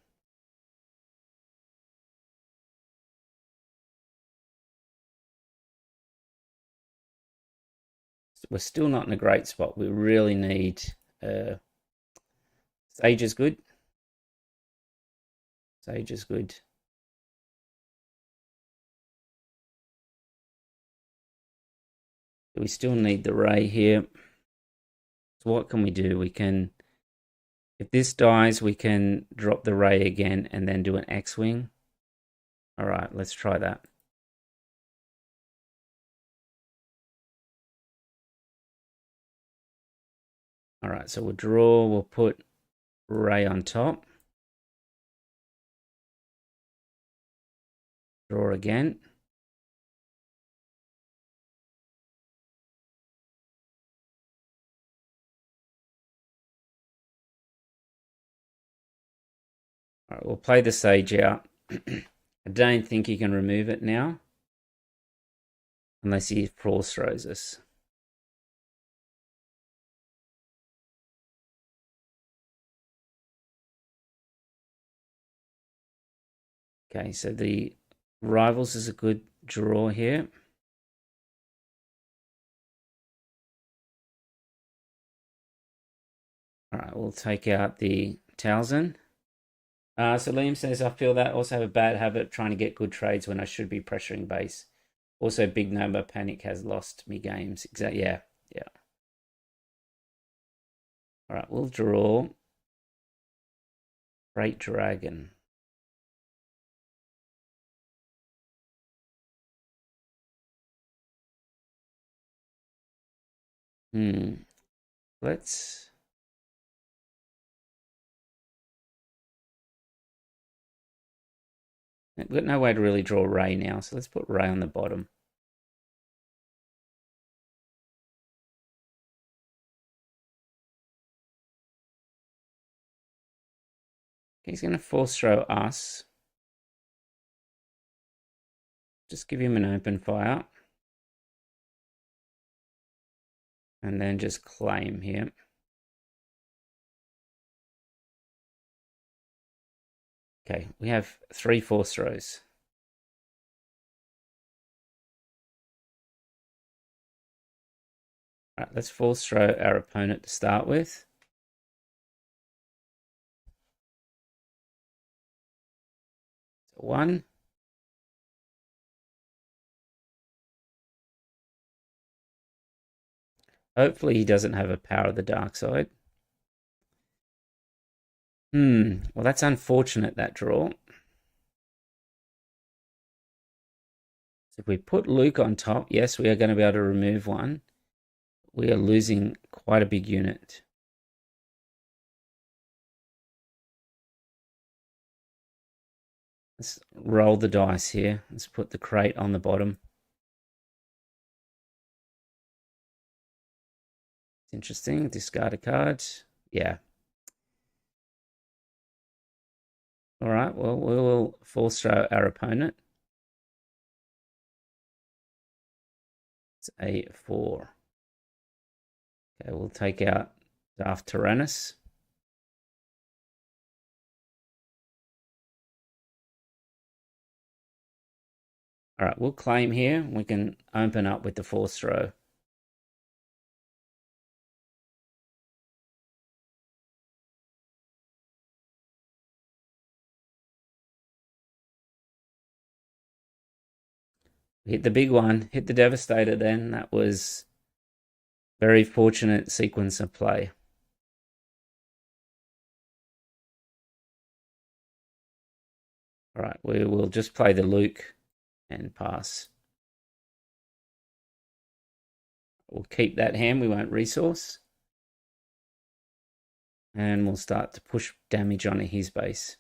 We're still not in a great spot. We really need Sage is good. Sage is good. We still need the Ray here. So what can we do? We can, if this dies, we can drop the Ray again and then do an X-Wing. All right, let's try that. All right, so we'll draw, we'll put Ray on top. Draw again. All right, we'll play the Sage out. I don't think he can remove it now. Unless he force throws us. Okay, so the Rivals is a good draw here. All right, we'll take out the Talzin. So Liam says, I feel that I also have a bad habit of trying to get good trades when I should be pressuring base. Also, big number panic has lost me games. Exactly. Yeah. Yeah. All right, we'll draw Great Dragon. Let's... We've got no way to really draw Ray now, so let's put Ray on the bottom. He's going to force throw us. Just give him an open fire. And then just claim here. Okay, we have 3 force throws. All right, let's force throw our opponent to start with. So 1. Hopefully he doesn't have a power of the dark side. Well, that's unfortunate, that draw. So if we put Luke on top, yes, we are going to be able to remove one. We are losing quite a big unit. Let's roll the dice here. Let's put the crate on the bottom. It's interesting. Discard a card. Yeah. All right. Well, we will force throw our opponent. It's a 4. Okay, we'll take out Darth Tyrannus. All right, we'll claim here. We can open up with the force throw. Hit the big one. Hit the Devastator then. That was very fortunate sequence of play. All right, we will just play the Luke and pass. We'll keep that hand. We won't resource. And we'll start to push damage onto his base.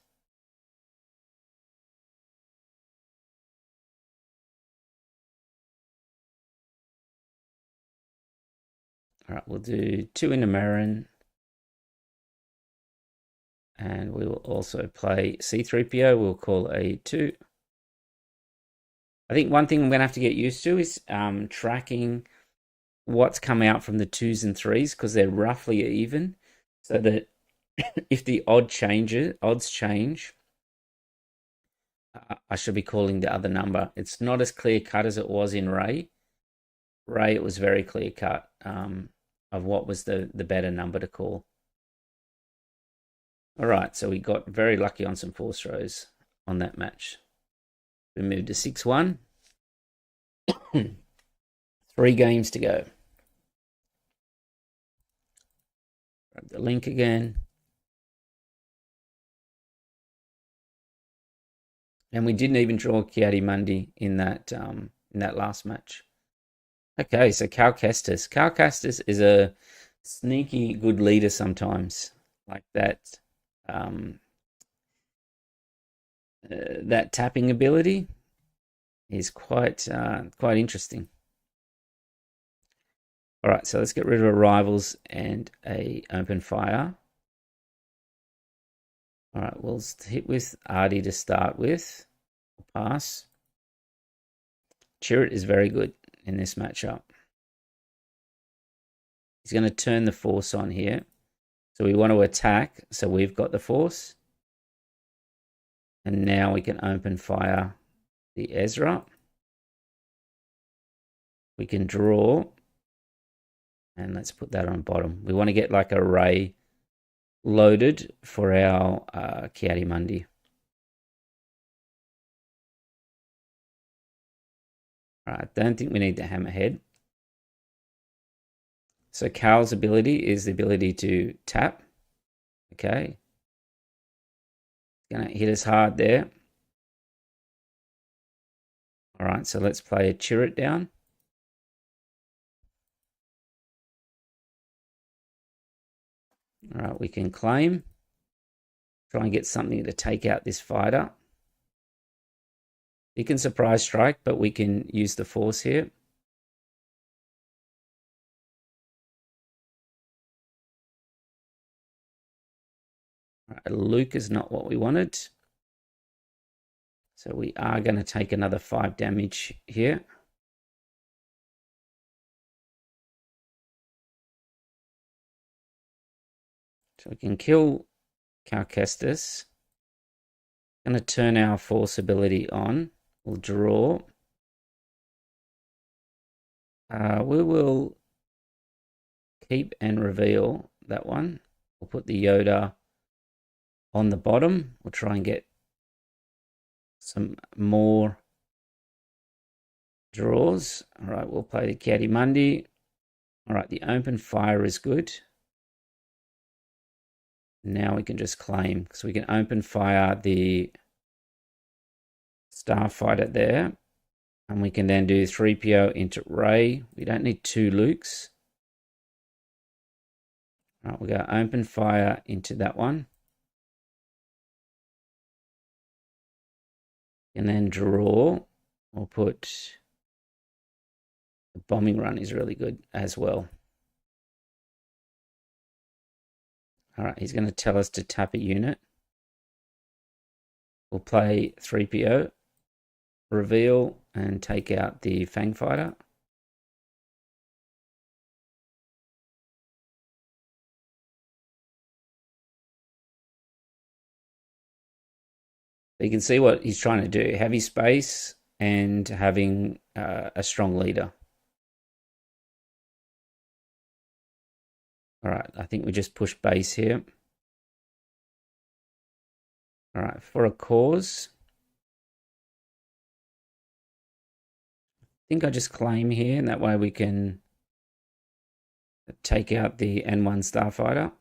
All right, we'll do 2 into Marin. And we will also play C3PO. We'll call a 2. I think one thing I'm going to have to get used to is tracking what's come out from the 2s and 3s because they're roughly even. So that if the odds change, I should be calling the other number. It's not as clear cut as it was in Ray. Ray, it was very clear cut of what was the better number to call. All right, so we got very lucky on some force throws on that match. We moved to 6-1. 3 games to go. Grab the link again. And we didn't even draw Kiadi-Mundi in that last match. Okay, so Cal Kestis. Cal Kestis is a sneaky good leader sometimes. Like that that tapping ability is quite interesting. All right, so let's get rid of arrivals and a open fire. All right, we'll hit with Artie to start with. Pass. Chirrut is very good in this matchup. He's going to turn the force on here. So we want to attack. So we've got the force. And now we can open fire the Ezra. We can draw. And let's put that on bottom. We want to get like a ray loaded for our Kiadi-Mundi. All right, don't think we need the hammerhead. So Cal's ability is the ability to tap. Okay. Gonna hit us hard there. All right, so let's play a Chirrut down. All right, we can claim. Try and get something to take out this fighter. He can surprise strike, but we can use the force here. All right, Luke is not what we wanted. So we are going to take another 5 damage here. So we can kill Cal Kestis. Going to turn our force ability on. We'll draw. We will keep and reveal that one. We'll put the Yoda on the bottom. We'll try and get some more draws. All right, we'll play the Kiadi-Mundi. All right, the open fire is good. Now we can just claim, so we can open fire the Starfighter there, and we can then do 3PO into Ray. We don't need 2 Lukes. All right, we'll go open fire into that one. And then draw. We'll put the bombing run is really good as well. All right, he's going to tell us to tap a unit. We'll play 3PO, reveal, and take out the Fang Fighter. You can see what he's trying to do. Heavy space and having a strong leader. All right, I think we just push base here. All right, for a cause, I think I just claim here, and that way we can take out the N1 Starfighter.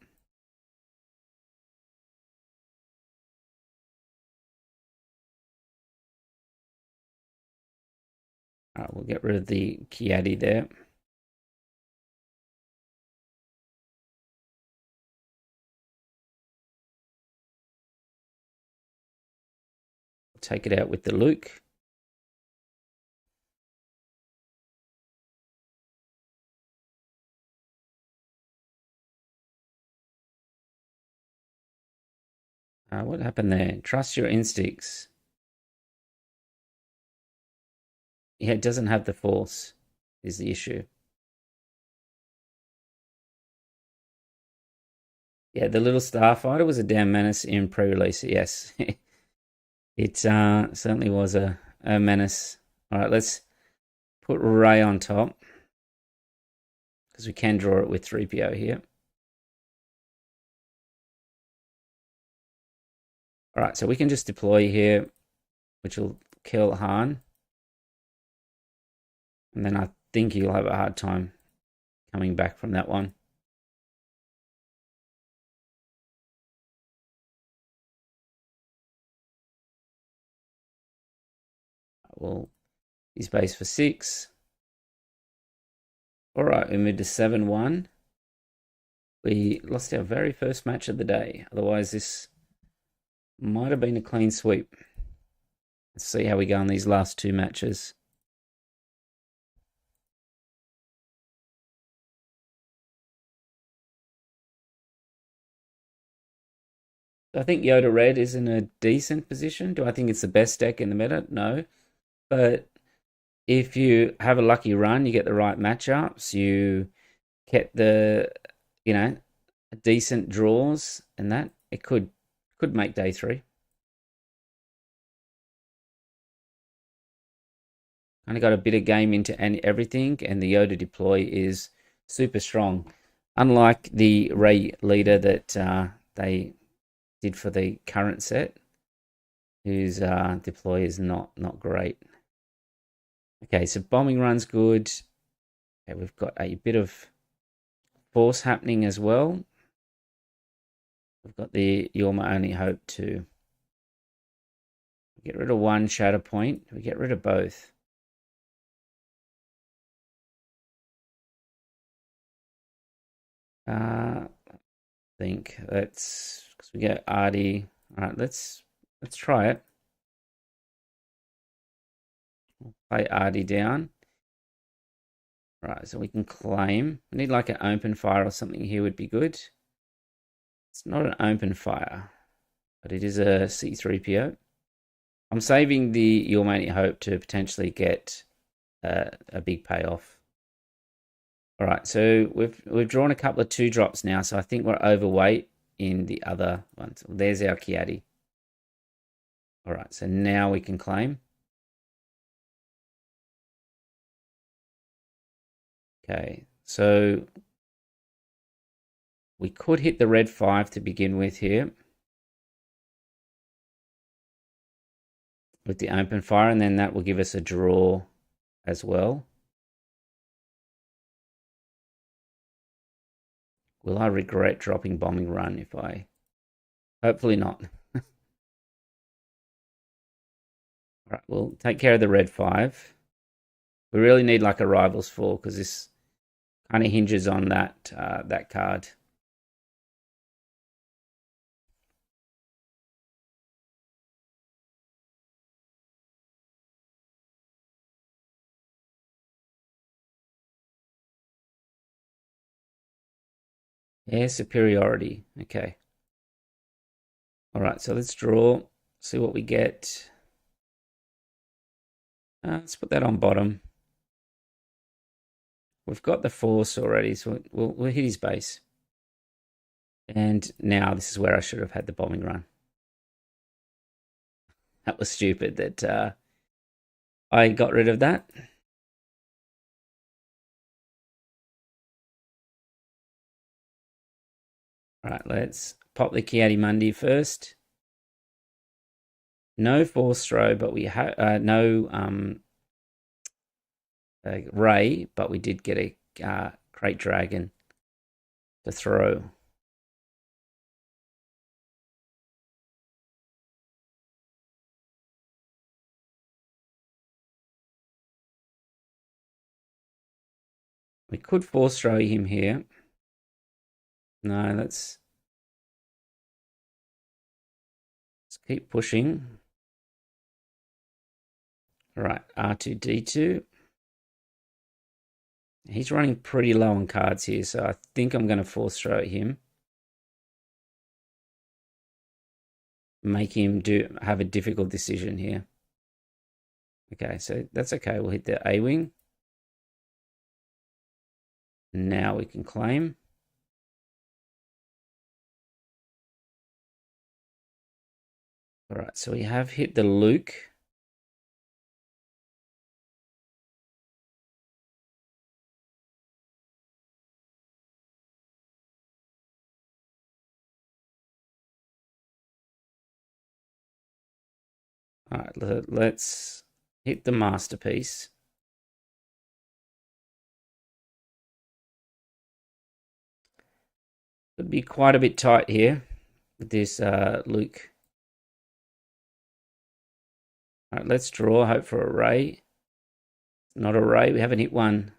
All right, we'll get rid of the Kiadi there. Take it out with the Luke. What happened there? Trust your instincts. Yeah, it doesn't have the force, is the issue. Yeah, the little Starfighter was a damn menace in pre-release, yes. It certainly was a menace. All right, let's put Ray on top, because we can draw it with 3PO here. All right, so we can just deploy here, which will kill Han. And then I think he'll have a hard time coming back from that one. Well, he's base for 6. All right, we moved to 7-1. We lost our very first match of the day. Otherwise, this might have been a clean sweep. Let's see how we go on these last 2 matches. I think Yoda Red is in a decent position. Do I think it's the best deck in the meta? No. But if you have a lucky run, you get the right matchups, you get the, decent draws, and that it could make day 3. Kind of got a bit of game into everything, and the Yoda deploy is super strong. Unlike the Ray leader that they did for the current set, whose deploy is not great. Okay, so bombing run's good. Okay, we've got a bit of force happening as well. We've got the You're My Only Hope to get rid of 1 shatter point. We get rid of both. I think that's because we get Artie. All right, let's try it. We'll play Artie down. Right, so we can claim. We need like an open fire or something here would be good. It's not an open fire, but it is a C3PO. I'm saving the Your Only Hope to potentially get a big payoff. All right, so we've drawn a couple of 2 drops now, so I think we're overweight in the other ones. There's our Kiadi. All right, so now we can claim. Okay, so we could hit the red 5 to begin with here with the open fire, and then that will give us a draw as well. Will I regret dropping bombing run if I Hopefully not. All right, we'll take care of the red 5. We really need like a rivals 4 because this kind of hinges on that card. Yeah, superiority. Okay. All right, so let's draw, see what we get. Let's put that on bottom. We've got the force already, so we'll hit his base. And now this is where I should have had the bombing run. That was stupid that I got rid of that. All right, let's pop the Kiadi-Mundi first. No force throw, but we have no ray, but we did get a crate dragon to throw. We could force throw him here. No, let's keep pushing. All right, R2D2. He's running pretty low on cards here, so I think I'm going to force throw him. Make him have a difficult decision here. Okay, so that's okay. We'll hit the A-wing. Now we can claim. All right, so we have hit the Luke. All right, let's hit the masterpiece. Could be quite a bit tight here with this Luke. All right, let's draw. Hope for a ray. Not a ray. We haven't hit one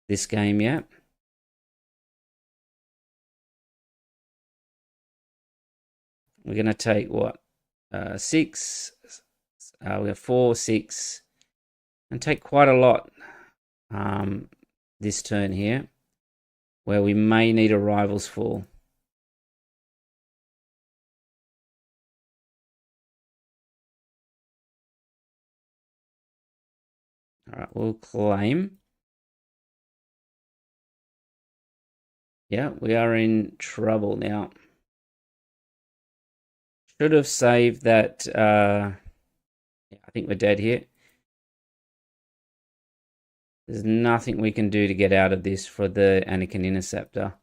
this game yet. We're going to take what? 6. We have 4, 6. And take quite a lot this turn here, where we may need a rivals 4. All right, we'll claim. Yeah, we are in trouble now. Should have saved that. Yeah, I think we're dead here. There's nothing we can do to get out of this for the Anakin Interceptor.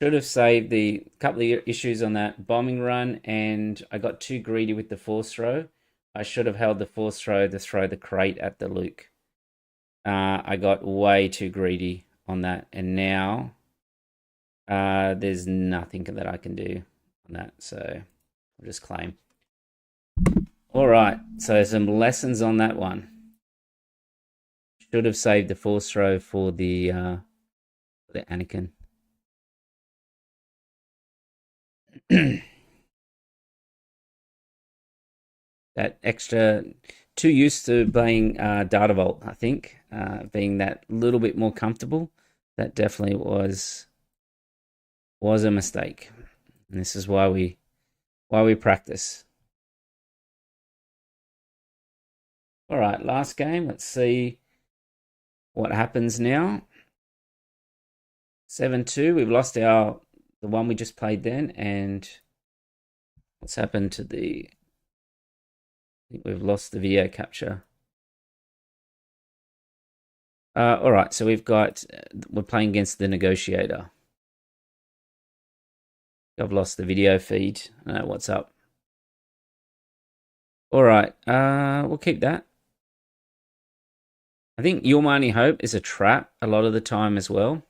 Should have saved the couple of issues on that bombing run, and I got too greedy with the force throw. I should have held the force throw to throw the crate at the Luke. I got way too greedy on that, and now there's nothing that I can do on that, so I'll just claim. All right, so some lessons on that one. Should have saved the force throw for the Anakin. That extra, too used to playing Data Vault, I think, being that little bit more comfortable. That definitely was a mistake, and this is why we practice. All right, last game. Let's see what happens now. 7-2. We've lost the one we just played then, and what's happened to the? I think we've lost the video capture. All right, so we're playing against the negotiator. I've lost the video feed. I don't know what's up. All right, we'll keep that. I think You're My Only Hope is a trap a lot of the time as well.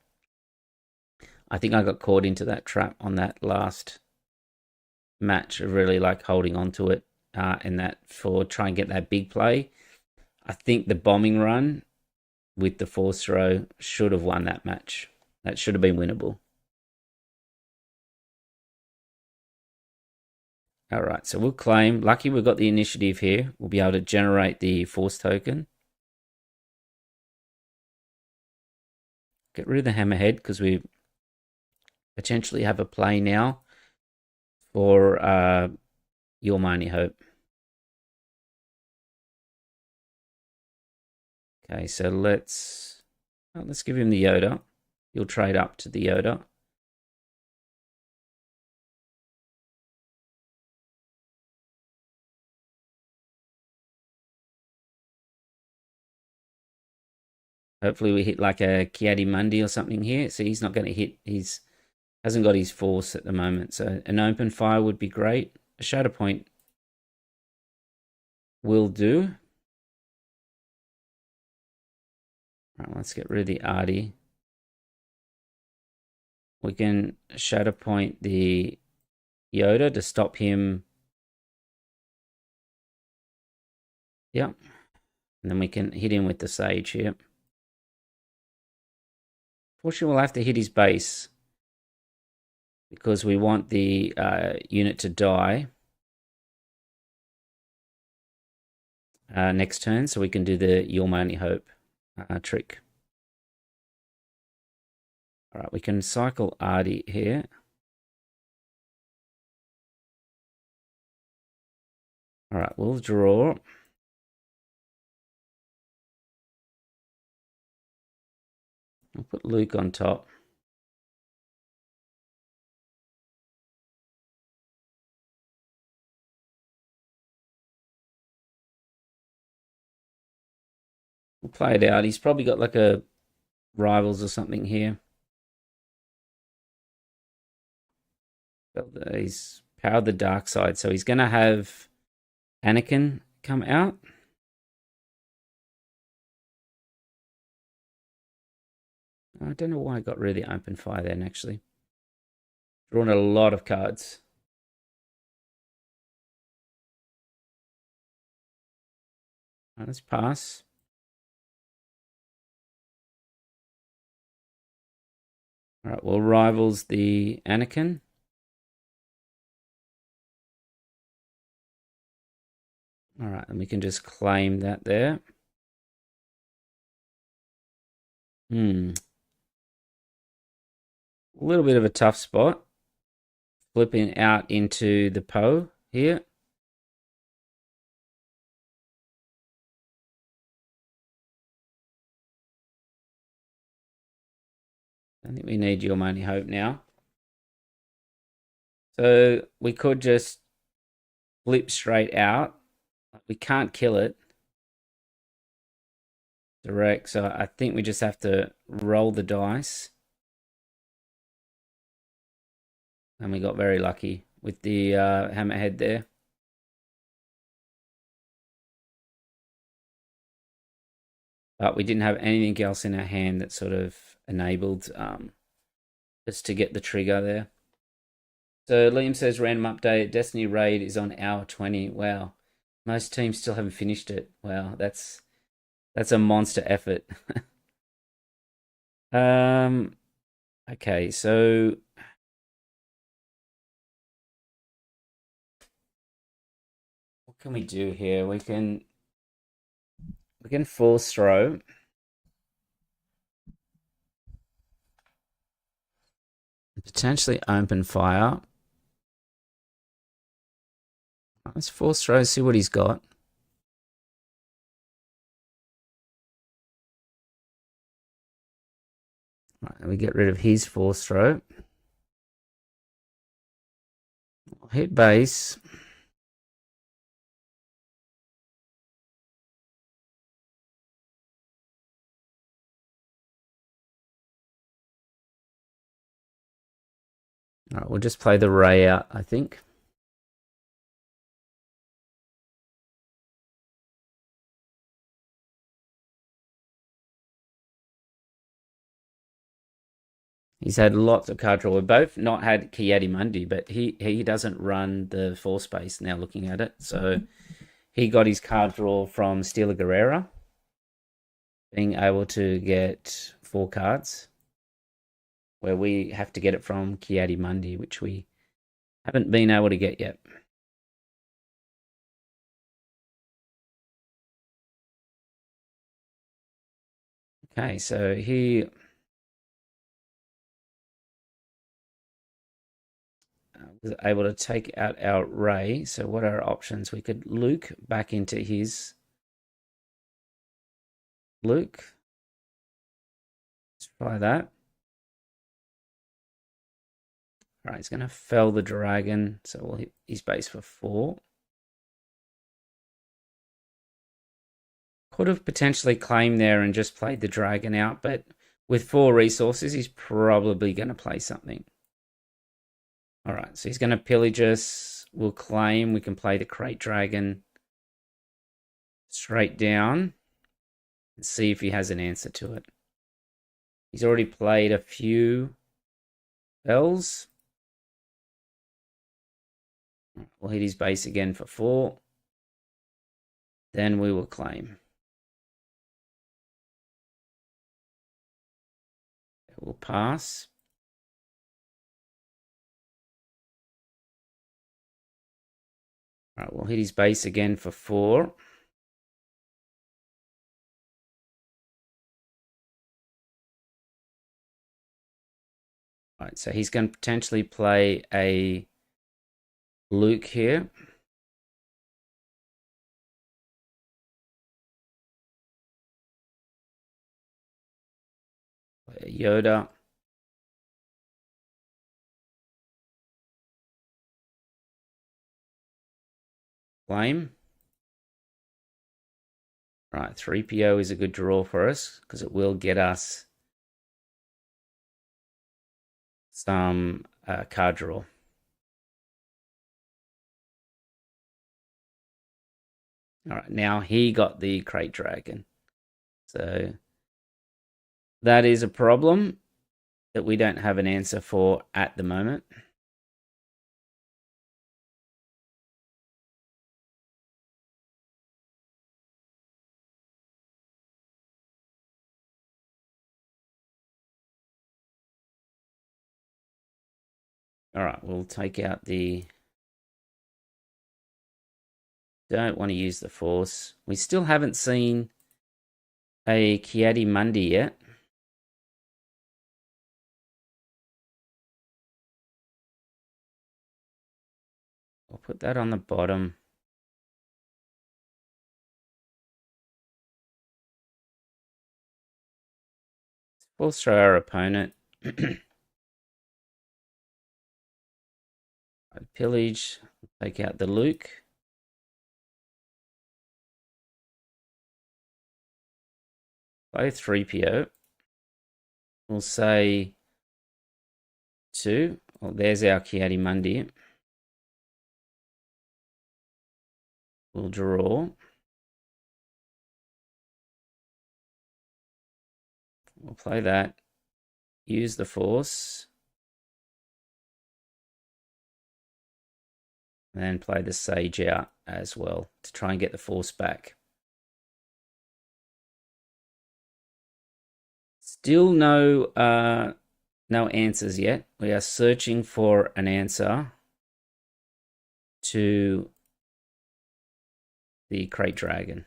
I think I got caught into that trap on that last match. I really like holding on to it and that for try and get that big play. I think the bombing run with the force throw should have won that match. That should have been winnable. All right, so we'll claim. Lucky we've got the initiative here. We'll be able to generate the force token. Get rid of the hammerhead because we potentially have a play now for Your Mighty Hope. Okay, so let's give him the Yoda. He'll trade up to the Yoda. Hopefully we hit like a Kiadi Mundi or something here. So he's not going to hit. He's hasn't got his force at the moment. So an open fire would be great. A shadow point will do. Right, let's get rid of the Artie. We can shadow point the Yoda to stop him. Yep. And then we can hit him with the Sage here. Fortunately, we'll have to hit his base because we want the unit to die next turn, so we can do the Your Only Hope trick. All right, we can cycle Artie here. All right, we'll draw. I'll put Luke on top. We'll play it out. He's probably got like a rivals or something here. He's powered the dark side, so he's going to have Anakin come out. I don't know why I got rid of the open fire then, actually. Drawn a lot of cards. All right, let's pass. All right, well, rivals the Anakin. All right, and we can just claim that there. A little bit of a tough spot. Flipping out into the Poe here. I think we need Your Only Hope now. So we could just flip straight out. We can't kill it direct, so I think we just have to roll the dice. And we got very lucky with the hammerhead there. But we didn't have anything else in our hand that sort of enabled us to get the trigger there. So Liam says, random update, Destiny Raid is on hour 20. Wow. Most teams still haven't finished it. Wow, that's a monster effort. Okay, so what can we do here? We can force throw. Potentially open fire. Let's force throw, see what he's got. Right, and we get rid of his force throw. Hit base. All right, we'll just play the Ray out, I think. He's had lots of card draw. We've both not had Kiadimundi, but he doesn't run the 4 space now looking at it. So he got his card draw from Steeler Guerrera, being able to get 4 cards, where we have to get it from Kiadimundi, which we haven't been able to get yet. Okay, so he was able to take out our Ray. So what are our options? We could Luke back into his Luke. Let's try that. All right, he's going to fell the dragon. So we'll hit his base for 4. Could have potentially claimed there and just played the dragon out, but with 4 resources, he's probably going to play something. All right, so he's going to pillage us. We'll claim. We can play the crate dragon straight down and see if he has an answer to it. He's already played a few bells. We'll hit his base again for 4. Then we will claim. We'll pass. All right, we'll hit his base again for 4. All right, so he's going to potentially play a Luke here. A Yoda. Flame. Right, 3PO is a good draw for us because it will get us some card draw. All right, now he got the crate dragon. So that is a problem that we don't have an answer for at the moment. All right, we'll take out the... Don't want to use the force. We still haven't seen a Kiadimundi yet. I'll put that on the bottom. Force throw our opponent. Pillage. Take out the Luke. Play 3PO. We'll say 2. Well, there's our Kiadimundi. We'll draw. We'll play that. Use the force. And then play the Sage out as well to try and get the force back. Still no answers yet. We are searching for an answer to the crate dragon.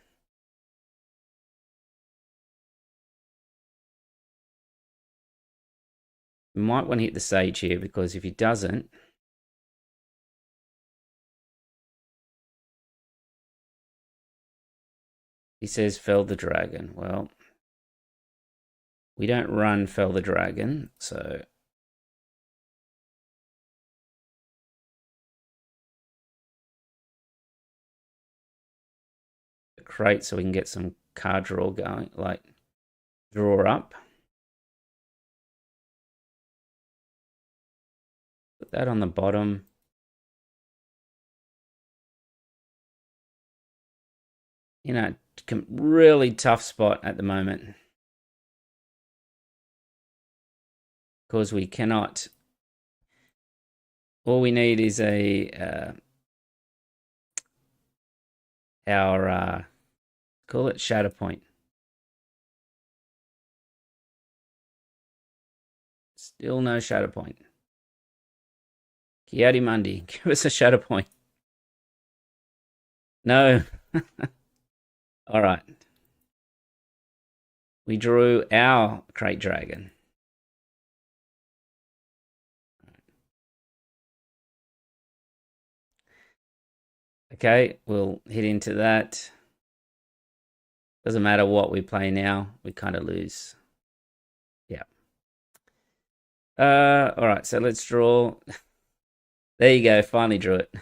We might want to hit the Sage here because if he doesn't, he says fell the dragon. Well, we don't run fell the dragon, so the crate so we can get some card draw going, like draw up. Put that on the bottom. You know, really tough spot at the moment. because we cannot. All we need is our call it shatter point. Still no shatter point. Kiadi Mundi, give us a shatter point. No. All right. We drew our crate dragon. Okay, we'll hit into that. Doesn't matter what we play now, we kind of lose. Yeah. All right, so let's draw. There you go, finally drew it.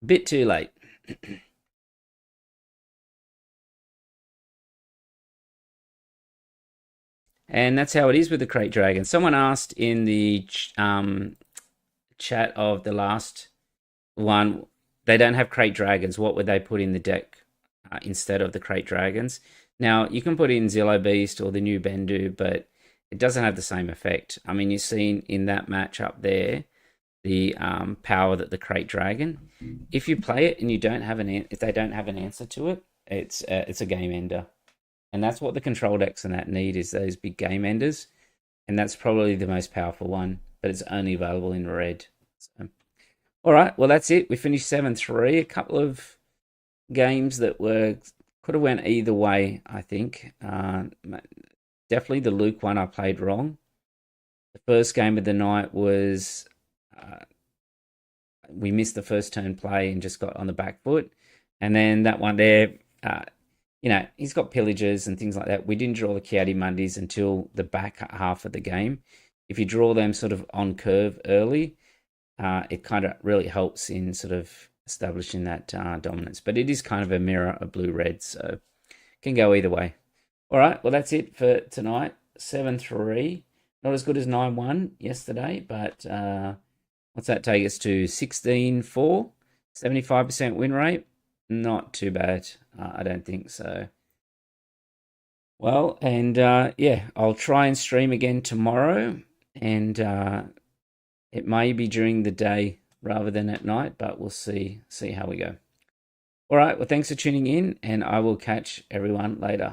Bit too late. And that's how it is with the crate dragon. Someone asked in the chat of the last one, they don't have crate dragons. What would they put in the deck instead of the crate dragons? Now, you can put in Zillow Beast or the new Bendu, but it doesn't have the same effect. I mean, you've seen in that match up there the power that the crate dragon. If you play it and you don't have if they don't have an answer to it, it's a game ender. And that's what the control decks and that need, is those big game enders. And that's probably the most powerful one, but it's only available in red. So, all right, well, that's it. We finished 7-3. A couple of games that could have went either way, I think. Definitely the Luke one I played wrong. The first game of the night was we missed the first turn play and just got on the back foot. And then that one there, he's got pillagers and things like that. We didn't draw the Kiadi Mundis until the back half of the game. If you draw them sort of on curve early, it kind of really helps in sort of establishing that dominance. But it is kind of a mirror of blue-red, so it can go either way. All right, well, that's it for tonight. 7-3. Not as good as 9-1 yesterday, but what's that take us to? 16-4, 75% win rate. Not too bad, I don't think so. Well, and I'll try and stream again tomorrow, and it may be during the day rather than at night, but we'll see how we go. All right, well, thanks for tuning in, and I will catch everyone later.